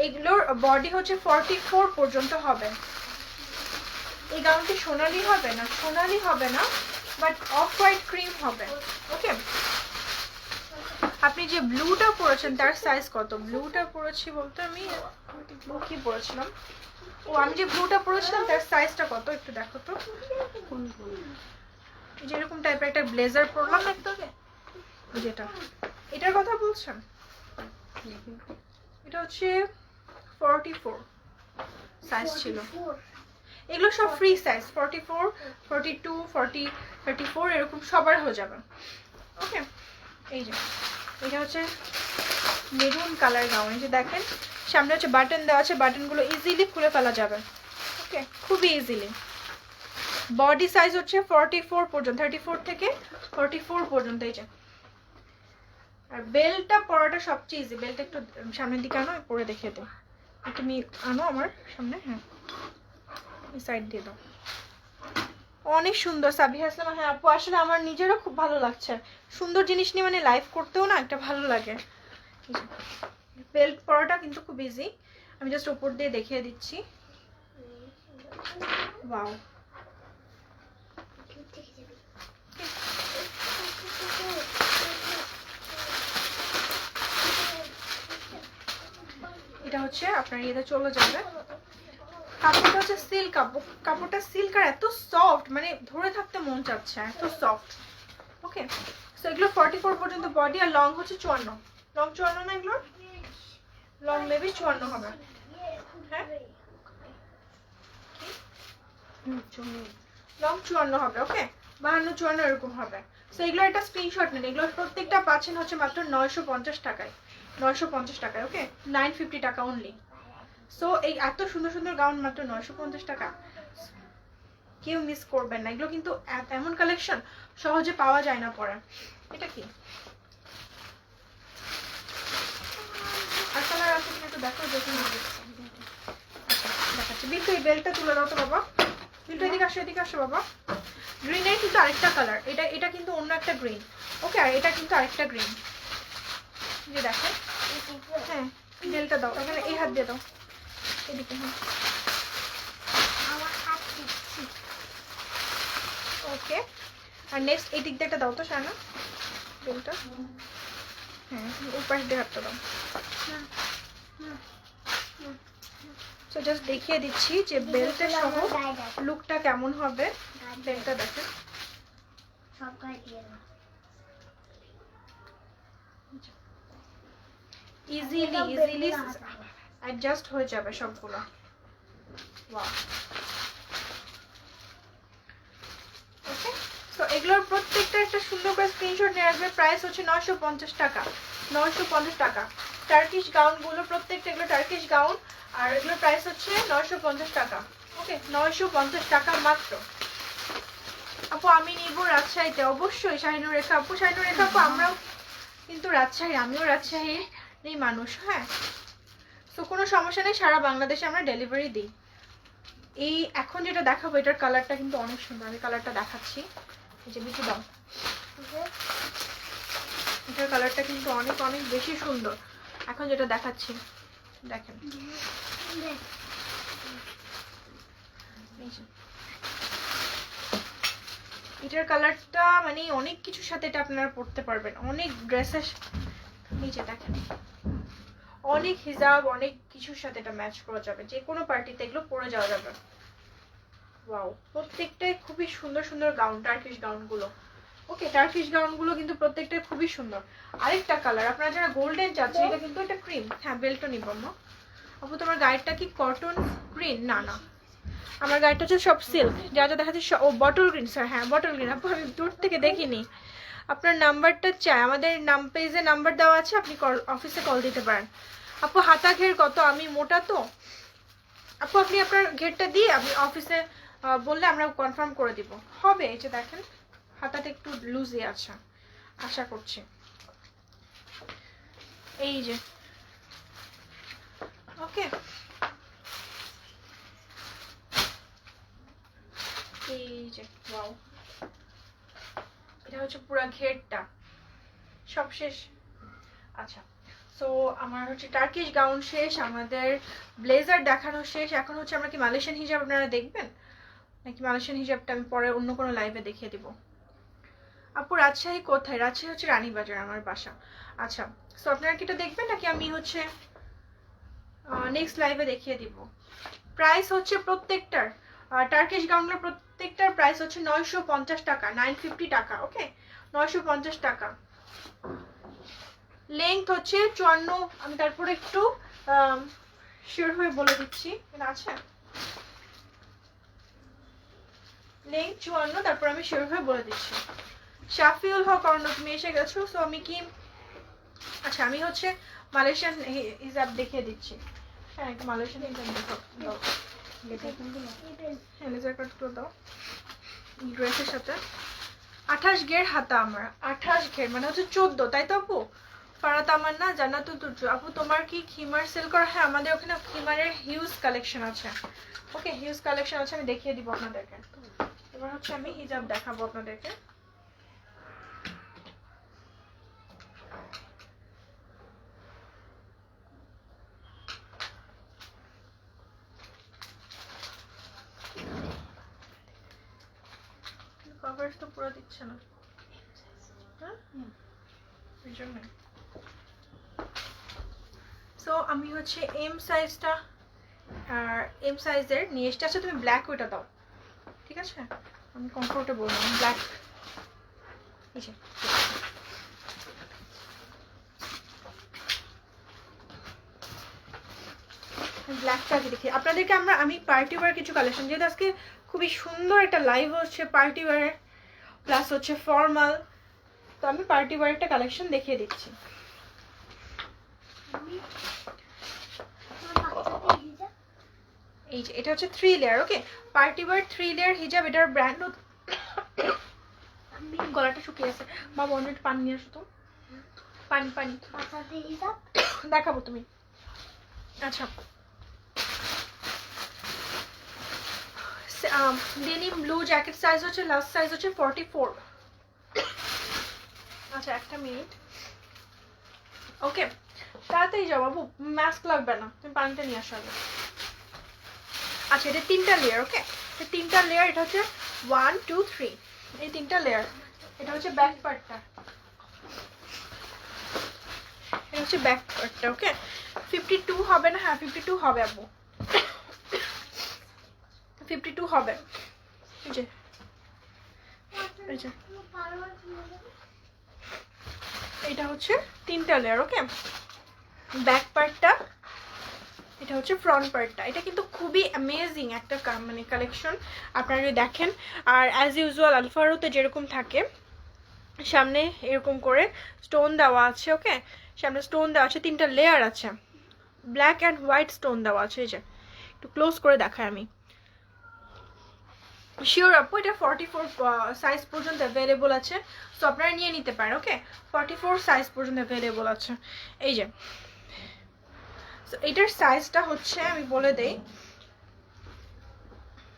এগুলোর বডি হচ্ছে 44 পর্যন্ত হবে। এই গাউনটি সোনালি হবে না, সোনালি হবে না, বাট অফ হোয়াইট ক্রিম হবে। ওকে আপনি যে ব্লুটা পরেছেন তার সাইজ কত? ব্লুটা পরেছি বলতে আমি ব্লু কি পরেছিলাম, ও আমি যে ব্লুটা পরেছিলাম তার সাইজটা কত একটু দেখো তো। যেরকম টাইপের একটা ব্লেজার পরলাম দেখতে হবে, যেটা এটার কথা বলছেন, এটা হচ্ছে 44 সাইজ ছিল। এগুলো সব ফ্রি সাইজ, 44, 42, 40, 34 এরকম সবার হয়ে যাবে। ওকে এই যে এটা হচ্ছে মেরুন কালার গাউন। এই যে দেখেন সামনে হচ্ছে বাটন দেওয়া আছে, বাটনগুলো ইজিলি খুলে ফেলা যাবে। ওকে খুবই ইজিলি। বডি সাইজ হচ্ছে 44 পর্যন্ত, 34 থেকে 44 পর্যন্ত। এই যে আর বেল্টটা পরাটা সবচেয়ে ইজি। বেল্ট একটু সামনের দিকে আনো, পরে দেখিয়ে দাও। তুমি আনো আমার সামনে, হ্যাঁ এই সাইড দিয়ে দাও। অনেক সুন্দর সাবিহা ইসলাম। হ্যাঁ আপু আসলে আমার নিজেরও খুব ভালো লাগছে, সুন্দর জিনিস নিয়ে মানে লাইভ করতেও না একটা ভালো লাগে। বেল্ট পরাটা কিন্তু খুব ইজি, আমি জাস্ট উপর দিয়ে দেখিয়ে দিচ্ছি। ওয়াও এটা হচ্ছে আপনার ইয়েতে চলে যাবে। কাপড়টা হচ্ছে সিল্ক কাপড়, কাপড়টা সিল্ক আর এত সফট, মানে ধরে থাকতে মন চাচ্ছে, এত সফট। ওকে সো এগুলো 44 পর্যন্ত বডি, আর লং হচ্ছে 54। লং 54 না এগুলো? লং মেবি 54 হবে। হ্যাঁ লং 54 হবে। ওকে 52, 54 এরকম হবে। সো এগুলো একটা স্ক্রিনশট নেন। এগুলো প্রত্যেকটা পাচ্ছেন হচ্ছে মাত্র 950 টাকায়, 950 টাকায়। ওকে 950 টাকা অনলি। সো এই এত সুন্দর সুন্দর গাউন মাত্র 950 টাকা, কেউ মিস করবেন না। এগুলো কিন্তু এমন কালেকশন সহজে পাওয়া যায় না পরে। এটা কি আর কালার আছে কিনা একটু দেখো। দেখুন আচ্ছা দেখাচ্ছি। বিল্টু এই বেল্টটা তুলে দাও তো বাবা। বিল্টু এদিকে আসো, এদিকে আসো বাবা। গ্রিনের কিন্তু আরেকটা কালার, এটা এটা কিন্তু অন্য একটা গ্রিন। ওকে, আর এটা কিন্তু আরেকটা গ্রিন, যে দেখেন। হ্যাঁ, বেলটা দাও এখানে, এই হাত দিয়ে দাও এদিকে। হ্যাঁ, আমার হাত দিচ্ছি। ওকে, আর নেক্সট এই দিক দিয়ে একটা দাও তো শায়না বেলটা। হ্যাঁ, উপর দিয়ে হাতটা দাও। সো জাস্ট দেখিয়ে দিচ্ছি যে বেলটা সহ লুকটা কেমন হবে। বেলটা দেখেন, সব গায়ে দিয়ে দাও। ইজিলি অ্যাডজাস্ট হয়ে যাবে সবগুলো। ওয়াও, ওকে। সো এগুলোর প্রত্যেকটা একটা সুন্দর করে স্ক্রিনশট নিয়ে রাখবে। প্রাইস হচ্ছে 950 টাকা, 950 টাকা। টার্কিশ গাউনগুলো প্রত্যেকটা, এগুলো টার্কিশ গাউন, আর এগুলোর প্রাইস হচ্ছে 950 টাকা। ওকে, 950 টাকা মাত্র। আপু আমি নিব রাজশাহীতে, অবশ্যই শাহিনুর রেখা আপু, শাহিনুর রেখা আপু আমরাও কিন্তু রাজশাহী, আমিও রাজশাহীর এই মানুষ। হ্যাঁ, তো কোনো সমস্যা নেই, সারা বাংলাদেশে আমরা ডেলিভারি দিই। এই এখন যেটা দেখাবো এটার কালারটা কিন্তু অনেক সুন্দর, আমি কালারটা দেখাচ্ছি। এই যে বিটু দাও, এটার কালারটা কিন্তু অনেক অনেক বেশি সুন্দর। এখন যেটা দেখাচ্ছি দেখেন, এটার কালারটা মানে অনেক কিছুর সাথে এটা আপনারা পরতে পারবেন, অনেক ড্রেসের নিচে দেখেন, অনেক হিজাব, অনেক কিছুর সাথে এটা ম্যাচ করা যাবে, যে কোনো পার্টিতে এগুলো পরে যাওয়া যাবে। ওয়াও, প্রত্যেকটাই খুবই সুন্দর সুন্দর গাউন, টার্কিশ গাউনগুলো। ওকে, টার্কিশ গাউনগুলো কিন্তু প্রত্যেকটাই খুবই সুন্দর। আরেকটা কালার, আপনারা যারা গোল্ডেন চাচ্ছেন, এটা কিন্তু একটা ক্রিম। হ্যাঁ, বেল্টও নিব না আপু। তোমার গায়েরটা কি কটন গ্রিন? না না, আমার গায়েরটা হচ্ছে সব সিল্ক, যা যা দেখাচ্ছি। ও বটল গ্রিন স্যার, হ্যাঁ বটল গ্রিন আপু, আমি দূর থেকে দেখিনি। আপনার নাম্বারটা চাই, আমাদের নাম পেজে নাম্বার দেওয়া আছে, আপনি অফিসে কল দিতে পারেন। আপু হাতা ঘের কত? আমি মোটা তো আপু, আপনি আপনার ঘেরটা দিয়ে আপনি অফিসে বললে আমরা কনফার্ম করে দিব, হবে। এই যে দেখেন হাতাটা একটু লুজই আছে, আশা করছি। এই যে, ওকে, এই যে ওয়াও, এটা হচ্ছে পুরো ঘেরটা, সব শেষ। আচ্ছা, সো আমার হচ্ছে টার্কিশ গাউন শেষ, আমাদের ব্লেজার দেখানো শেষ। এখন হচ্ছে আমরা কি মালয়েশিয়ান হিজাব আপনারা দেখবেন, নাকি মালয়েশিয়ান হিজাবটা আমি পরে অন্য কোনো লাইভে দেখিয়ে দিব। আপু রাজশাহী কোথায়? রাজশাহী হচ্ছে রানীবাজার আমার বাসা। আচ্ছা, সো আপনারা কি এটা দেখবেন নাকি আমি হচ্ছে নেক্সট লাইভে দেখিয়ে দিব? প্রাইস হচ্ছে প্রত্যেকটার, টার্কিশ গাউনগুলোর প্রত্যেকটার প্রাইস হচ্ছে 950 টাকা, 950 টাকা। ওকে, 950 টাকা। লেংথ হচ্ছে 54, আমি তারপরে একটু শিওর হয়ে বলে দিচ্ছি, এটা আছে লেংথ 54, তারপর আমি শিওর হয়ে বলে দিচ্ছি। শাফিউল হক অর্ণব, তুমি এসে গেছো। সো আমি কি, আচ্ছা আমি হচ্ছে মালয়েশিয়ান হিজাব দেখিয়ে দিচ্ছি। হ্যাঁ, একটু মালয়েশিয়ান হিজাব দেখো দাও, হ্যাঁ লেজার কাটগুলো দাও ড্রেসের সাথে। 28 ঘের হাতা আমার, 28 ঘের মানে হচ্ছে 14, তাই তো আপু? ফারাত আমার না, জান্নাতুল তুর্য আপু তোমার কি খিমার সেল করা? হ্যাঁ, আমাদের ওখানে খিমারের হিউজ কালেকশন আছে। ওকে, হিউজ কালেকশন আছে, আমি দেখিয়ে দিব আপনাদেরকে। এবার হচ্ছে আমি হিজাব দেখাবো আপনাদেরকে। কভার তো পুরো দিচ্ছে না, হ্যাঁ এই জন্যই। সো আমি হচ্ছে এম সাইজটা, আর এম সাইজের নিয়ে এসেছি। আচ্ছা তুমি ব্ল্যাক ওইটা দাও, ঠিক আছে? আমি কমফোর্টেবল না ব্ল্যাক। এই যে ব্ল্যাকটা আগে দেখি আপনাদেরকে। আমি পার্টি ওয়্যার কিছু কালেকশন, যেহেতু আজকে খুবই সুন্দর একটা লাইভ হচ্ছে পার্টি ওয়্যার প্লাস হচ্ছে ফর্মাল, তো আমি পার্টি ওয়্যার একটা কালেকশন দেখিয়ে দিচ্ছি। এই যে এটা হচ্ছে 3 লেয়ার। ওকে, পার্টি ওয়্যার 3 লেয়ার হিজাব, এটার ব্র্যান্ড গলাটা শুকিয়ে আছে, মা বোন একটু পানি নিয়ে আসো তো, পানি পানি দেখাবো তুমি। আচ্ছা, ডেনিম ব্লু জ্যাকেট সাইজ হচ্ছে লাস্ট সাইজ হচ্ছে 44। আচ্ছা একটা মিনিট, ওকে তাড়াতাড়ি যাও বাবু, মাস্ক লাগবে না, তুমি পানিটা নিয়ে আসো আগে। আচ্ছা এটা 3টা লেয়ার, ওকে 3টা লেয়ার, এটা হচ্ছে 1 2 3, এই 3টা লেয়ার। এটা হচ্ছে ব্যাক পার্টটা, এটা হচ্ছে ব্যাক পার্টটা, ওকে 52 হবে না? হ্যাঁ 52 হবে আপু, 52 হবে। এই যে এই যে এটা হচ্ছে 3টা লেয়ার, ওকে ব্যাক পার্টটা, এটা হচ্ছে ফ্রন্ট পার্টটা। এটা কিন্তু খুবই অ্যামেজিং একটা মানে কালেকশন, আপনারা যদি দেখেন। আর অ্যাজ ইউজুয়াল আলফারোতে যেরকম থাকে, সামনে এরকম করে স্টোন দেওয়া আছে, ওকে সামনে স্টোন দেওয়া আছে, 3টা লেয়ার আছে, ব্ল্যাক অ্যান্ড হোয়াইট স্টোন দেওয়া আছে। এই যে একটু ক্লোজ করে দেখাই আমি। শিওর আপু এটা 44 সাইজ পর্যন্ত অ্যাভেলেবল আছে, সো আপনারা নিয়ে নিতে পারেন, ওকে 44 সাইজ পর্যন্ত অ্যাভেলেবল আছে। এই যে সো এটার সাইজটা হচ্ছে আমি বলে দেই,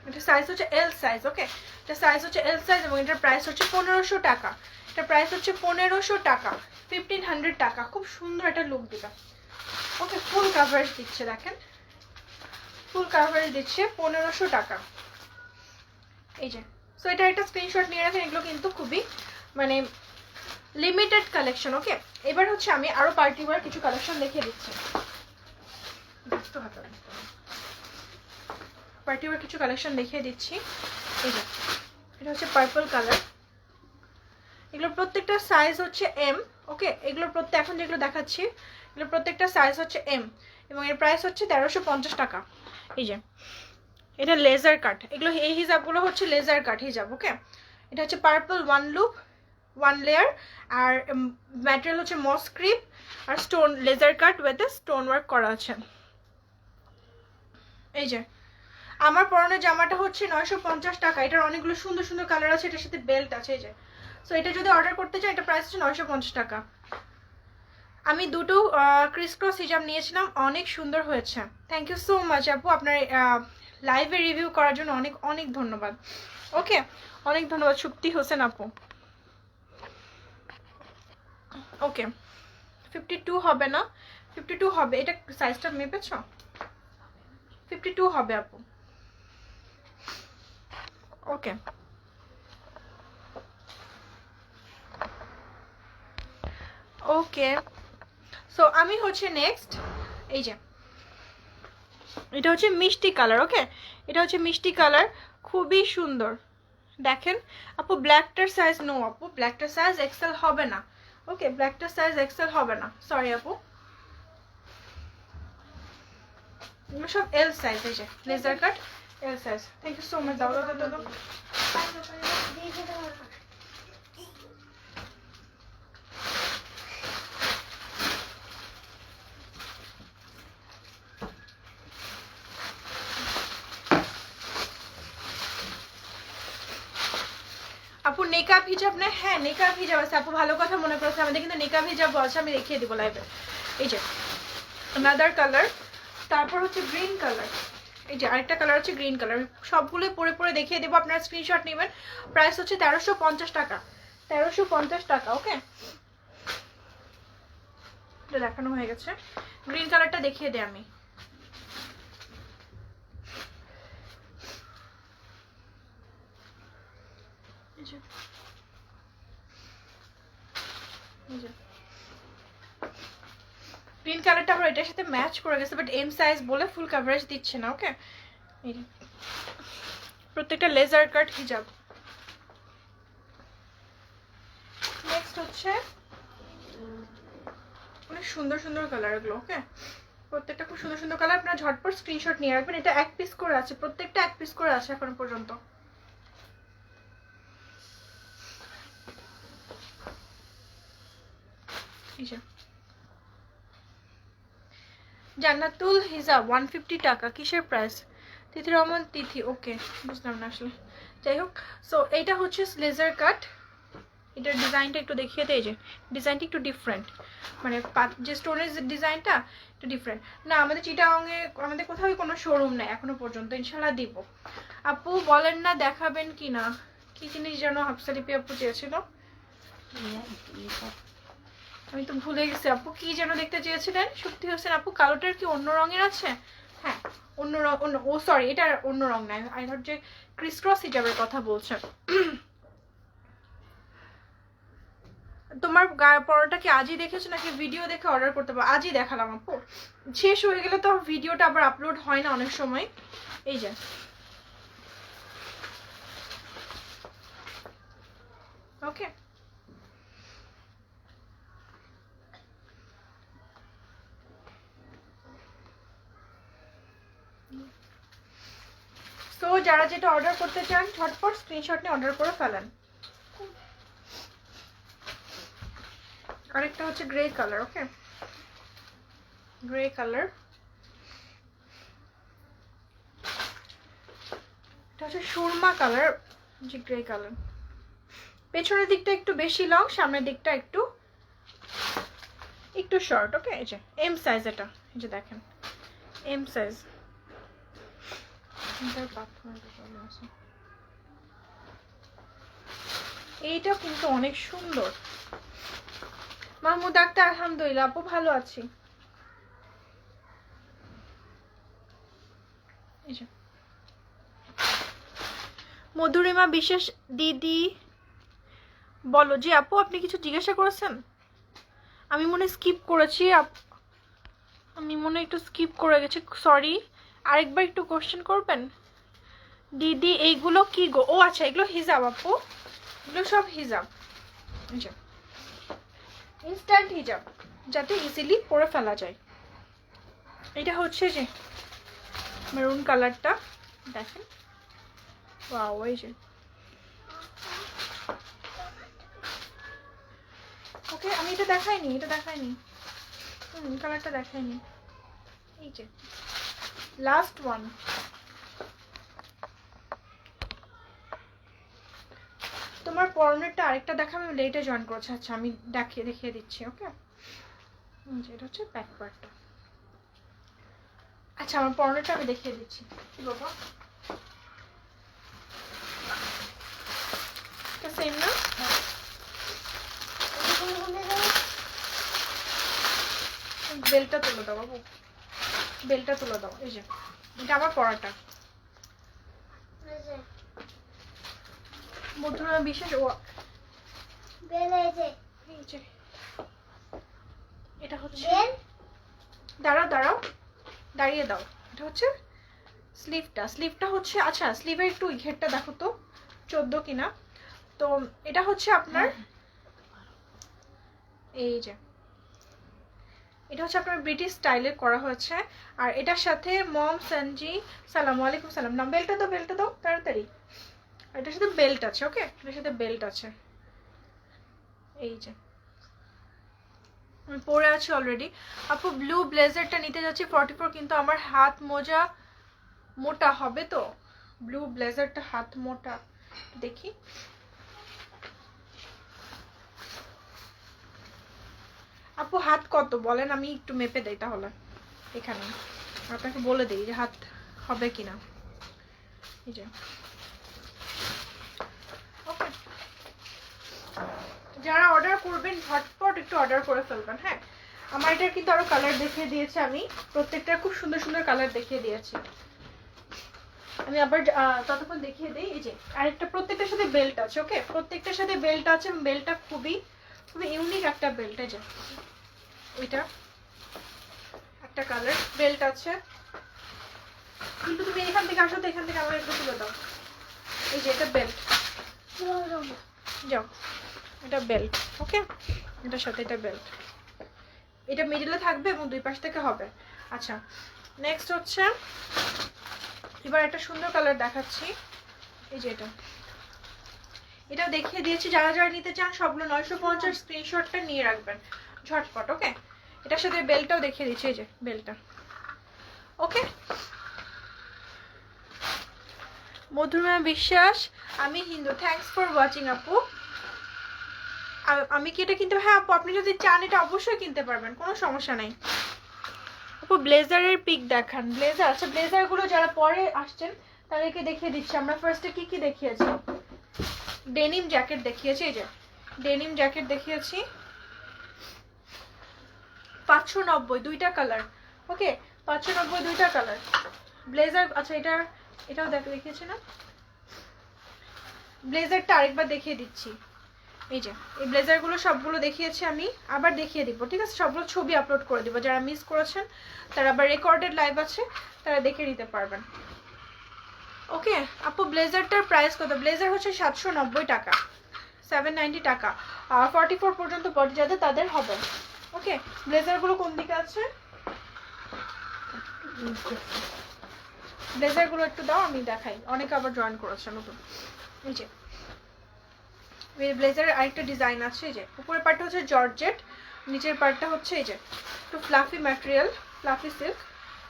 এটা সাইজ হচ্ছে এল সাইজ, ওকে এটা সাইজ হচ্ছে এল সাইজ, এবং এটার প্রাইস হচ্ছে 1500 টাকা। এটা প্রাইস হচ্ছে 1500 টাকা, 1500 টাকা। খুব সুন্দর একটা লুক দিবে, ওকে ফুল কাভারেজ দিচ্ছে, দেখেন ফুল কাভারেজ দিচ্ছে 1500 টাকা। এই যে সো এটা একটা স্ক্রিনশট নিয়ে রাখেন, এগুলো কিন্তু খুবই মানে লিমিটেড কালেকশন, ওকে। এবার হচ্ছে আমি আরো পার্টি ওয়্যার কিছু কালেকশন দেখিয়ে দিচ্ছি, পার্টি ওয়্যার কিছু কালেকশন দেখিয়ে দিচ্ছি। এই যে এটা হচ্ছে পার্পল কালার, এগুলোর প্রত্যেকটা সাইজ হচ্ছে এম, ওকে এগুলোর এখন যেগুলো দেখাচ্ছি এগুলোর প্রত্যেকটা সাইজ হচ্ছে এম, এবং এর প্রাইস হচ্ছে 1350 টাকা। এই যে এটা লেজার কাট, এগুলো এই হিজাবগুলো হচ্ছে লেজার কাট হিজাব, ওকে এটা হচ্ছে পার্পল 1 লুপ 1 লেয়ার, আর ম্যাটেরিয়াল হচ্ছে মস ক্রিপ আর stone laser cut with stone work করা আছে। এই যে আমার পরনের জামাটা হচ্ছে 950 টাকা, এটার অনেকগুলো সুন্দর সুন্দর কালার আছে, এটার সাথে বেল্ট আছে। এই যে সো এটা যদি অর্ডার করতে চাই, এটা প্রাইস হচ্ছে 950 টাকা। আমি দুটো ক্রিস ক্রস হিজাব নিয়েছিলাম, অনেক সুন্দর হয়েছে। থ্যাংক ইউ সো মাচ আপু, আপনার লাইভে রিভিউ করার জন্য অনেক অনেক ধন্যবাদ, ওকে অনেক ধন্যবাদ সুপ্তি হোসেন আপু। ওকে 52 হবে না? 52 হবে, এটা সাইজটা মেপেছ? 52 হবে আপু, ওকে ওকে। সো আমি হচ্ছে নেক্সট, এই যে এটা হচ্ছে মিষ্টি কালার, ওকে এটা হচ্ছে মিষ্টি কালার, খুবই সুন্দর। দেখেন আপু ব্ল্যাকটার সাইজ নো আপু, ব্ল্যাকটার সাইজ এক্সেল হবে না, ওকে ব্ল্যাকটার সাইজ এক্সেল হবে না, সরি আপু সব এল সাইজ। এই যে laser cut L size. Thank you so much, দাও দাও দাও দাও। আপু নেকাব হিজাব না? হ্যাঁ নেকাব হিজাব আছে আপু, ভালো কথা মনে করেছে, আমাদের কিন্তু নেকাব হিজাব আছে, আমি দেখিয়ে দিব লাইভে। এই যে আনাদার কালার, তারপর হচ্ছে গ্রিন কালার, এই যে আরেকটা কালার হচ্ছে গ্রিন কালার, সবগুলো পরে পরে দেখিয়ে দেবো, আপনারা স্ক্রিনশট নেবেন। প্রাইস হচ্ছে 1350 টাকা, 1350 টাকা, ওকে এটা দেখানো হয়ে গেছে। গ্রিন কালারটা দেখিয়ে দিই আমি, গ্রিন কালারটা আমার এটার সাথে ম্যাচ করে গেছে, বাট এম সাইজ বলে ফুল কভারেজ দিচ্ছে না, ওকে এই প্রত্যেকটা লেজার কাট হিজাব। নেক্সট হচ্ছে অনেক সুন্দর সুন্দর কালার এগুলো, ওকে প্রত্যেকটা খুব সুন্দর সুন্দর কালার, আপনারা ঝটপট স্ক্রিনশট নিয়ে রাখবেন। এটা এক পিস করে আছে, প্রত্যেকটা এক পিস করে আছে এখন পর্যন্ত। জান্নাতুল হিজাব 150 টাকা, কিসের প্রাইস? তিথি রহমান তিথি, ওকে বুঝলাম না আসলে, যাই হোক। সো এইটা হচ্ছে লেজার কাট, এটার ডিজাইনটা একটু দেখিয়ে দেয়, যে ডিজাইনটা একটু ডিফারেন্ট, মানে যে স্টোনের ডিজাইনটা একটু ডিফারেন্ট না। আমাদের চিটাগাংয়ে আমাদের কোথাও কোনো শোরুম নেই এখনো পর্যন্ত, ইনশাল্লাহ দিব। আপু বলেন না দেখাবেন কি না, কি জিনিস যেন হাফসালিপি আপু চেয়েছিল, আমি তো ভুলে গেছি আপু কি যেন দেখতে চেয়েছিলেন। শুক্তি হোসেন আপু কালোটার কি অন্য রঙের আছে? হ্যাঁ অন্য রং, অন্য, ও সরি এটা অন্য রং নাই, আই থট যে ক্রিস ক্রস হিজাবের কথা বলছেন। তোমার পরোটা কি আজই দেখেছো নাকি ভিডিও দেখে অর্ডার করতে পারো? আজই দেখালাম আপু, শেষ হয়ে গেলে তো ভিডিওটা আবার আপলোড হয় না অনেক সময়। এই যে ওকে, তো যারা যেটা অর্ডার করতে চান ঝটপট স্ক্রিনশট নিয়ে অর্ডার করে ফেলেন। আরেকটা হচ্ছে গ্রে কালার, ওকে গ্রে কালার, এটা হচ্ছে সুরমা কালার, যে গ্রে কালার। পেছনের দিকটা একটু বেশি লং, সামনের দিকটা একটু একটু শর্ট, ওকে। এই যে এম সাইজ, এটা এই যে দেখেন এম সাইজ। এইটা কিন্তু অনেক সুন্দর। মাহমুদ আক্তার আলহামদুলিল্লাহ আপু ভালো আছি। মধুরিমা বিশ্বাস দিদি বলো। জি আপু আপনি কিছু জিজ্ঞাসা করেছেন? আমি মনে স্কিপ করেছি, আমি মনে একটু স্কিপ করে গেছি, সরি। আরেকবার একটু কোশ্চেন করবেন দিদি। এইগুলো কি গো? ও আচ্ছা এগুলো হিজাব আপু, এগুলো সব হিজাব, ইনস্ট্যান্ট হিজাব, যাতে ইজিলি পরে ফেলা যায়। এটা হচ্ছে যে মেরুন কালারটা দেখেন, ওয়াও এই যে ওকে। আমি এটা দেখাইনি, এটা দেখাইনি, কালারটা দেখাইনি। এই যে লাস্ট ওয়ান, তোমার পরনেরটা আরেকটা দেখাবো, আমি লেটে জয়েন করেছি। আচ্ছা আমি দেখিয়ে দিচ্ছি, ওকে। এটা হচ্ছে ব্যাক পার্টটা। আচ্ছা আমার পরনেরটা আমি দেখিয়ে দিচ্ছি। কি বাবা এটা সেম না? বেলটা তুলে দাও বাবু, বেলটা তুলে দাও। এই যে এটা আমার পরাটা। মধুরা বিশেষ ও এটা হচ্ছে, দাঁড়াও দাঁড়াও দাঁড়িয়ে দাও। এটা হচ্ছে স্লিভটা, স্লিভটা হচ্ছে, আচ্ছা স্লিভের একটু ঘেরটা দেখো তো 14 কিনা। তো এটা হচ্ছে আপনার এই যে এটা হচ্ছে আপনার ব্রিটিশ স্টাইলে করা হয়েছে। আর এটার সাথে মম সঞ্জি সালাম আলাইকুম সালাম, নাম বেল্টটা দাও, বেল্টটা দাও তাড়াতাড়ি। এটার সাথে বেল্ট আছে, ওকে এটার সাথে বেল্ট আছে। এই যে আমি পরে আছি অলরেডি। আপু ব্লু ব্লেজারটা নিতে যাচ্ছি 44, কিন্তু আমার হাত মোজা মোটা হবে তো? ব্লু ব্লেজারটা হাত মোটা, দেখি। আপু হাত কত বলেন, আমি একটু মেপে দেই তাহলে, এখানে আপনাকে বলে দিই যে হাত হবে কিনা। এই যে ওকে, যারা অর্ডার করবেন ঝটপট একটু অর্ডার করে ফেলবেন। হ্যাঁ আমার এটার কিন্তু আরো কালার দেখিয়ে দিয়েছি, আমি প্রত্যেকটা খুব সুন্দর সুন্দর কালার দেখিয়ে দিয়েছি। আমি আবার ততক্ষণ দেখিয়ে দিই। এই যে আরেকটা, প্রত্যেকটার সাথে বেল্ট আছে, ওকে প্রত্যেকটার সাথে বেল্ট আছে। বেল্টটা খুবই খুবই ইউনিক একটা বেল্ট। এই যে ওইটা একটা কালার বেল্ট আছে, কিন্তু তুমি এখান থেকে আসো তো, এখান থেকে আমার একটু তুলে দাও। এই যে এটা বেল্ট, যাও এটা বেল্ট, ওকে এটার সাথে এটা বেল্ট, এটা মিডলে থাকবে এবং দুই পাশ থেকে হবে। আচ্ছা নেক্সট হচ্ছে এবার একটা সুন্দর কালার দেখাচ্ছি। এই যে এটাও দেখিয়ে দিয়েছি। যারা যারা নিতে চান সবগুলো 950 স্ক্রিনশটটা নিয়ে রাখবেন ঝটপট, ওকে। এটার সাথে বেল্টটাও দেখিয়ে দিচ্ছি, এই যে বেল্টটা, ওকে। মধুরিমা বিশ্বাস আমি হিন্দু, থ্যাঙ্কস ফর ওয়াচিং আপু। আমি কি এটা কিনতে? হ্যাঁ আপু আপনি যদি চান এটা অবশ্যই কিনতে পারবেন, কোনো সমস্যা নাই আপু। ব্লেজারের পিক দেখান। ব্লেজার, আচ্ছা ব্লেজারগুলো যারা পরে আসছেন তাদেরকে দেখিয়ে দিচ্ছি আমরা ফার্স্টে কি কি দেখিয়েছি। ডেনিম জ্যাকেট দেখিয়েছি, এই যে ডেনিম জ্যাকেট দেখিয়েছি 590 দুইটা কালার। ওকে 590 দুইটা কালার। ব্লেজার, আচ্ছা এটাও দেখিয়েছি না, ব্লেজারটা আরেকবার দেখিয়ে দিচ্ছি। এই যে এই ব্লেজারগুলো সবগুলো দেখিয়েছি আমি, আবার দেখিয়ে দিব, ঠিক আছে? সবগুলো ছবি আপলোড করে দিব, যারা মিস করেছেন তারা আবার রেকর্ডেড লাইভ আছে, তারা দেখে নিতে পারবেন। ওকে আপু ব্লেজারটার প্রাইস কত? ব্লেজার হচ্ছে 790 টাকা, 790 টাকা। 44 পর্যন্ত বডি যাদের তাদের হবে। ওকে ব্লেজারগুলো কোন দিকে আছে? ব্লেজারগুলো একটু দাও আমি দেখাই, অনেকে আবার জয়েন করেছে নতুন। এই যে ব্লেজারের আরেকটা ডিজাইন আছে, এই যে উপরের পার্টটা হচ্ছে জর্জেট, নিচের পার্টটা হচ্ছে এই যে একটু ফ্লাফি ম্যাটেরিয়াল, ফ্লাফি সিল্ক।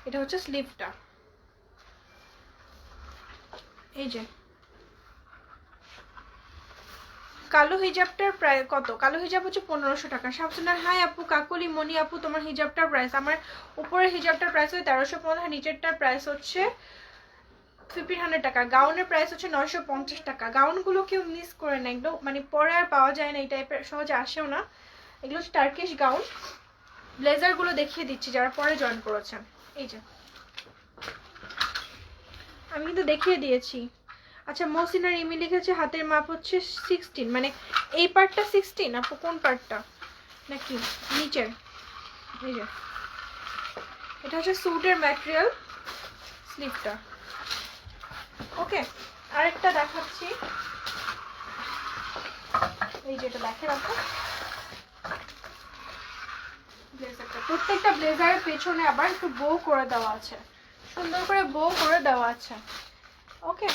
এটা হচ্ছে স্লিভটা। এই যে কালো হিজাবটার প্রায় কত? কালো হিজাব হচ্ছে 1500 টাকা। শামসুন্নার হাই আপু, কাকলি, মনি আপু, তোমার হিজাবটার প্রাইস? আমার উপরের হিজাবটার প্রাইস হচ্ছে 1350, নিচেরটার প্রাইস হচ্ছে 1500 টাকা। গাউনের প্রাইস হচ্ছে 950 টাকা। গাউনগুলো কেউ মিস করে না, এগুলো মানে পরে আর পাওয়া যায় না, এই টাইপের সহজে আসেও না। এগুলো হচ্ছে টার্কিশ গাউন। ব্লেজারগুলো দেখিয়ে দিচ্ছি যারা পরে জয়েন করেছেন। এই যে আমি কিন্তু দেখিয়ে দিয়েছি। আচ্ছা মহসিনার ইমি লিখেছে হাতের মাপ হচ্ছে 16, মানে এই পার্টটা 16 আপু? কোন পার্টটা? নাকি নিচের? এই যে এটা হচ্ছে স্যুটের ম্যাটেরিয়াল, স্লিভটা। ওকে আরেকটা দেখাচ্ছি, এই যে এটা দেখে রাখো ব্লেজারটা। প্রত্যেকটা ব্লেজারের পেছনে আবার একটু বো করে দেওয়া আছে, সুন্দর করে বো করে দেওয়া আছে। ওকে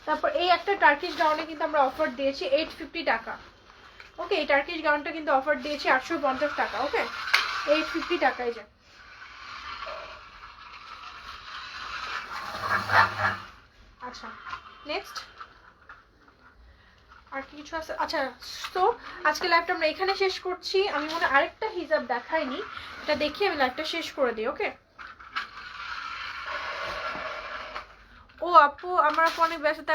তারপর এই একটা টার্কিশ গাউনে কিন্তু আমরা অফার দিয়েছি 850 টাকা। ওকে এই টার্কিশ গাউনটা কিন্তু অফার দিয়েছি 850 টাকা। ওকে 850 টাকায় যে। আচ্ছা নেক্সট আর কিছু আছে? আচ্ছা তো আজকে লাইভটা আমরা এখানে শেষ করছি। আমি মনে হয় আরেকটা হিজাব দেখাইনি, এটা দেখি আমি লাইভটা শেষ করে দিই। ওকে ও আপু আমার আপু অনেক ব্যস্ত,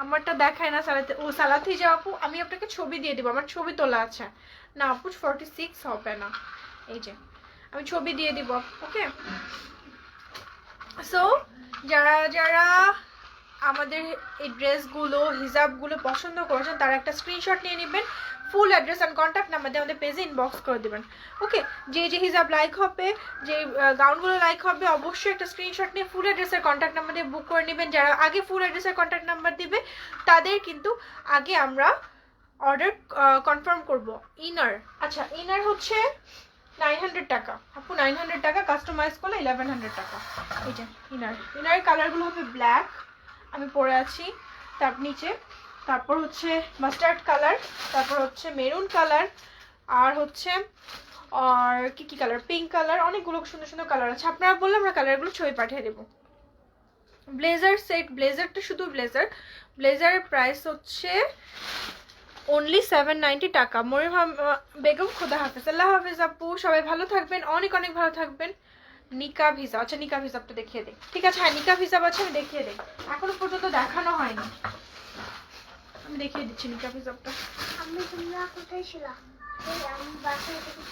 আমারটা দেখায় না সালাতে। ও সালাতে হিজাব আপু আমি আপনাকে ছবি দিয়ে দিব, আমার ছবি তোলা আছে। না আপু 46 হবে না, এই যে আমি ছবি দিয়ে দিব। ওকে সো যারা যারা আমাদের এই ড্রেসগুলো হিজাবগুলো পছন্দ করেছেন তারা একটা স্ক্রিনশট নিয়ে নেবেন, full address and contact number দিয়ে আমাদের পেজে ইনবক্স করে দেবেন। ওকে যে যে হিজাব লাইক হবে, যে গাউনগুলো লাইক হবে, অবশ্যই একটা স্ক্রিনশট নিয়ে ফুল অ্যাড্রেসের কন্ট্যাক্ট নাম্বার দিয়ে বুক করে নেবেন। যারা আগে ফুল অ্যাড্রেসের কন্ট্যাক্ট নাম্বার দিবে তাদের কিন্তু আগে আমরা অর্ডার কনফার্ম করব। ইনার, আচ্ছা ইনার হচ্ছে 900 টাকা আপু, 900 টাকা, কাস্টমাইজ করলে 1100 টাকা। এই যে ইনারের কালারগুলো হবে ব্ল্যাক, আমি পরে আছি তার নিচে, তারপর হচ্ছে মাস্টার্ড কালার, তারপর হচ্ছে মেরুন কালার, আর হচ্ছে আর কি কি কালার, পিঙ্ক কালার, অনেকগুলো সুন্দর সুন্দর কালার আছে। আপনারা বললে আমরা কালারগুলো ছবি পাঠিয়ে দেবো। ব্লেজার সেট, ব্লেজারটা শুধু ব্লেজারের প্রাইস হচ্ছে অনলি 790 টাকা। মরিম বেগম খোদা হাফেজ, আল্লাহ হাফেজ আপু, সবাই ভালো থাকবেন, অনেক অনেক ভালো থাকবেন। নিকাব হিসাব, আচ্ছা নিকাব হিসাবটা দেখিয়ে দিই, ঠিক আছে? হ্যাঁ নিকাব হিসাব আছে, আমি দেখিয়ে দিই, এখনো পর্যন্ত দেখানো হয়নি, আমি দেখিয়ে দিচ্ছি নিকাব হিসাবটা। আমি তোমরা কোথায় ছিলা? এই আমি বাসায় থেকে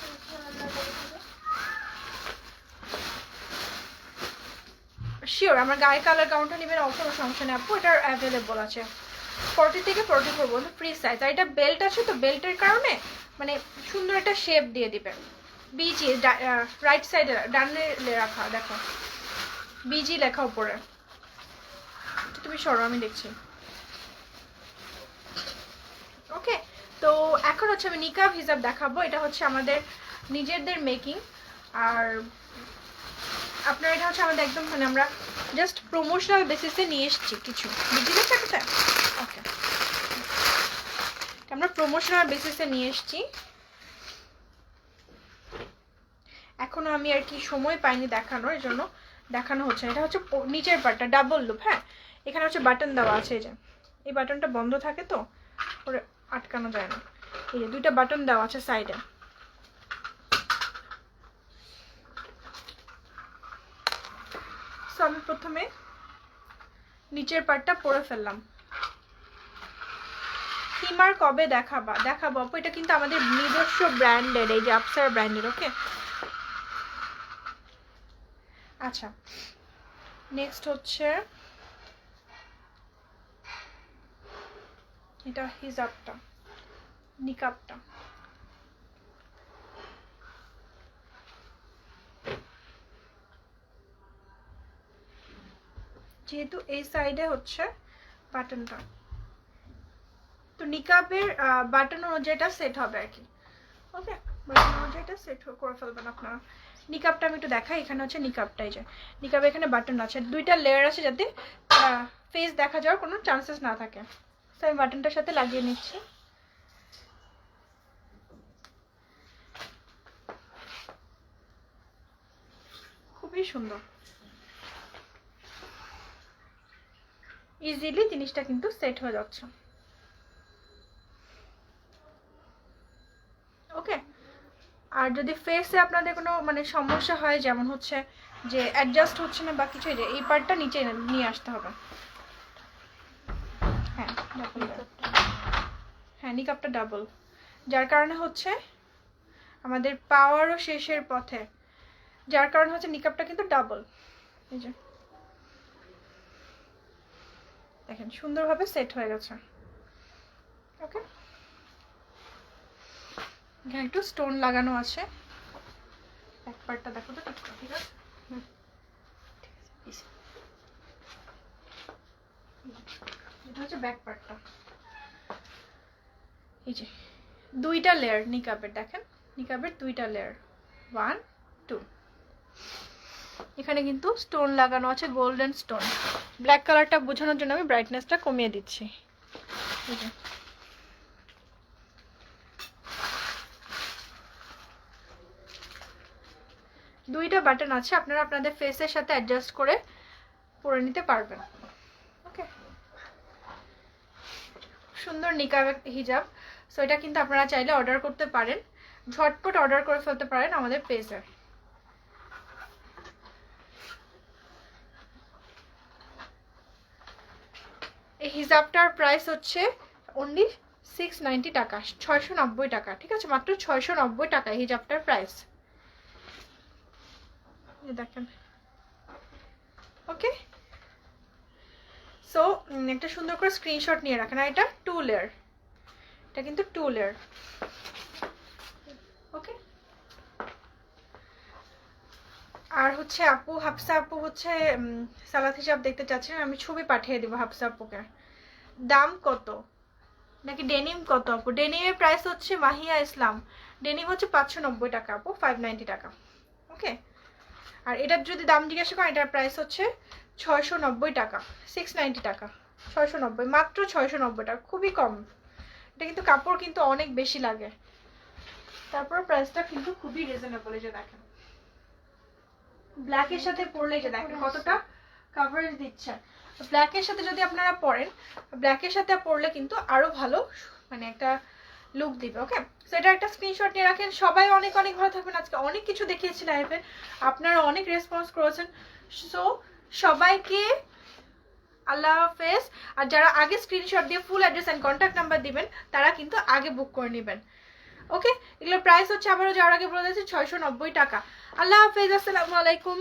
শিওর আমার গায়ে কালার গাউনটা নেবেন, কোনো সমস্যা নেই আপু, এটার অ্যাভেলেবল আছে 40 থেকে 44 পর্যন্ত ফ্রি সাইজ। আর এটা বেল্ট আছে তো, বেল্টের কারণে মানে সুন্দর একটা শেপ দিয়ে দিবে। বিজি রাইট সাইডে ডানে রাখা, দেখো বিজি লেখা উপরে, তুমি সরো আমি দেখছি। ওকে তো এখন হচ্ছে আমি নিকাব হিজাব দেখাবো, এটা হচ্ছে আমাদের নিজেদের মেকিং। আর আপনার এটা হচ্ছে আমাদের একদম মানে আমরা জাস্ট প্রমোশনাল বেসিসে নিয়ে এসেছি কিছু, বুঝলি একটা? ওকে আমরা প্রমোশনাল বেসিসে নিয়ে এসেছি, এখনো আমি আর কি সময় পাইনি দেখানোর, এই জন্য দেখানো হচ্ছে। এটা হচ্ছে নিচের পার্টটা ডাবল লুপ, হ্যাঁ এখানে হচ্ছে বাটন দেওয়া আছে, এই যে এই বাটনটা বন্ধ থাকে তো ওরে আটকানো যায় না, এই যে দুইটা বাটন দেওয়া আছে সাইডে। সো আমি প্রথমে নিচের পার্টটা পরে ফেললাম। হিমার কবে দেখাবো আপু, এটা কিন্তু আমাদের নিজস্ব ব্র্যান্ডের, এই যে আপসারা ব্র্যান্ডের। ওকে, আচ্ছা নেক্সট হচ্ছে এটা হিজাবটা, নিকাবটা। যেহেতু এই সাইডে হচ্ছে বাটনটা, তো নিকাবের বাটন অনুযায়ীটা সেট হবে আর কি। ওকে, বাটন অনুযায়ীটা সেট করে ফেলবেন আপনারা। নিকাবটা আমি একটু দেখাই, এখানে হচ্ছে নিকাবটাই, যে নিকাবে এখানে বাটন আছে, দুইটা লেয়ার আছে যাতে ফেস দেখা যাওয়ার কোনো চান্সেস না থাকে। তো আমি বাটনটার সাথে লাগিয়ে নিচ্ছি। খুবই সুন্দর, ইজিলি জিনিসটা কিন্তু সেট হয়ে যাচ্ছে। ওকে, আর যদি ফেসে আপনাদের কোনো মানে সমস্যা হয়, যেমন হচ্ছে যে অ্যাডজাস্ট হচ্ছে না বা কিছু, যে এই পার্টটা নিচে নিয়ে আসতে হবে। হ্যাঁ হ্যাঁ, নিকাবটা ডাবল, যার কারণে হচ্ছে আমাদের পাওয়ারও শেষের পথে, যার কারণে হচ্ছে নিকাবটা কিন্তু ডাবল। এই যে দেখেন সুন্দরভাবে সেট হয়ে গেছে। ওকে, এখানে একটু স্টোন লাগানো আছে, ব্যাক পার্টটা দেখো তো ঠিক আছে। এটা হচ্ছে ব্যাক পার্টটা, এই যে দুইটা লেয়ার নিকাবের, দেখেন নিকাবের দুইটা লেয়ার, 1 2। এখানে কিন্তু স্টোন লাগানো আছে, গোল্ডেন স্টোন। ব্ল্যাক কালারটা বোঝানোর জন্য আমি ব্রাইটনেসটা কমিয়ে দিচ্ছি। এই যে দুইটা বাটন আছে, আপনারা আপনাদের ফেসের সাথে অ্যাডজাস্ট করে পরে নিতে পারবেন। ওকে, সুন্দর নিকাব হিজাব। সো এটা কিন্তু আপনারা চাইলে অর্ডার করতে পারেন, ঝটপট অর্ডার করে ফেলতে পারেন আমাদের পেজে। এই হিজাবটার প্রাইস হচ্ছে অনলি 690 টাকা, 690 টাকা। ঠিক আছে, মাত্র 690 টাকা হিজাবটার প্রাইস। দেখেন, ওকে। সো একটা সুন্দর করে স্ক্রিনশট নিয়ে রাখেন। আর এটা 2 লেয়ার, এটা কিন্তু 2 লেয়ার। ওকে, আর হচ্ছে আপু হাফসা আপু হচ্ছে সালাদ হিসাব দেখতে চাচ্ছেন, আমি ছবি পাঠিয়ে দিব হাফসা আপুকে। দাম কত নাকি ডেনিম কত আপু? ডেনিমের প্রাইস হচ্ছে মাহিয়া ইসলাম, ডেনিম হচ্ছে 590 টাকা আপু, 590 টাকা। ওকে, আর এটার যদি দাম জিজ্ঞাসা করেন, এটার প্রাইস হচ্ছে 690 টাকা, 690 টাকা, 690, মাত্র 690 টাকা, খুবই কম। এটা কিন্তু কাপড় কিন্তু অনেক বেশি লাগে, তারপর প্রাইসটা কিন্তু খুবই রিজনেবল। এই যে দেখেন ব্ল্যাকের সাথে পরলে, যে দেখেন কতটা কভারেজ দিচ্ছে। ব্ল্যাকের সাথে যদি আপনারা পরেন, ব্ল্যাকের সাথে পরলে কিন্তু আরো ভালো মানে একটা লুক দিবে। ওকে, সো এটা একটা স্ক্রিনশট নিয়ে রাখেন। সবাই অনেক অনেক ভালো থাকবেন। আজকে অনেক কিছু দেখিয়েছি লাইভে, আপনারা অনেক রেসপন্স করেছেন। সো সবাইকে আল্লাহ হাফেজ। আর যারা আগে স্ক্রিনশট দিয়ে full address and contact number দিবেন, তারা কিন্তু আগে বুক করে নেবেন। ওকে, এগুলোর প্রাইস হচ্ছে আবারও যাওয়ার আগে বলে দিয়েছি 690 টাকা। আল্লাহ হাফেজ, আসসালামু আলাইকুম।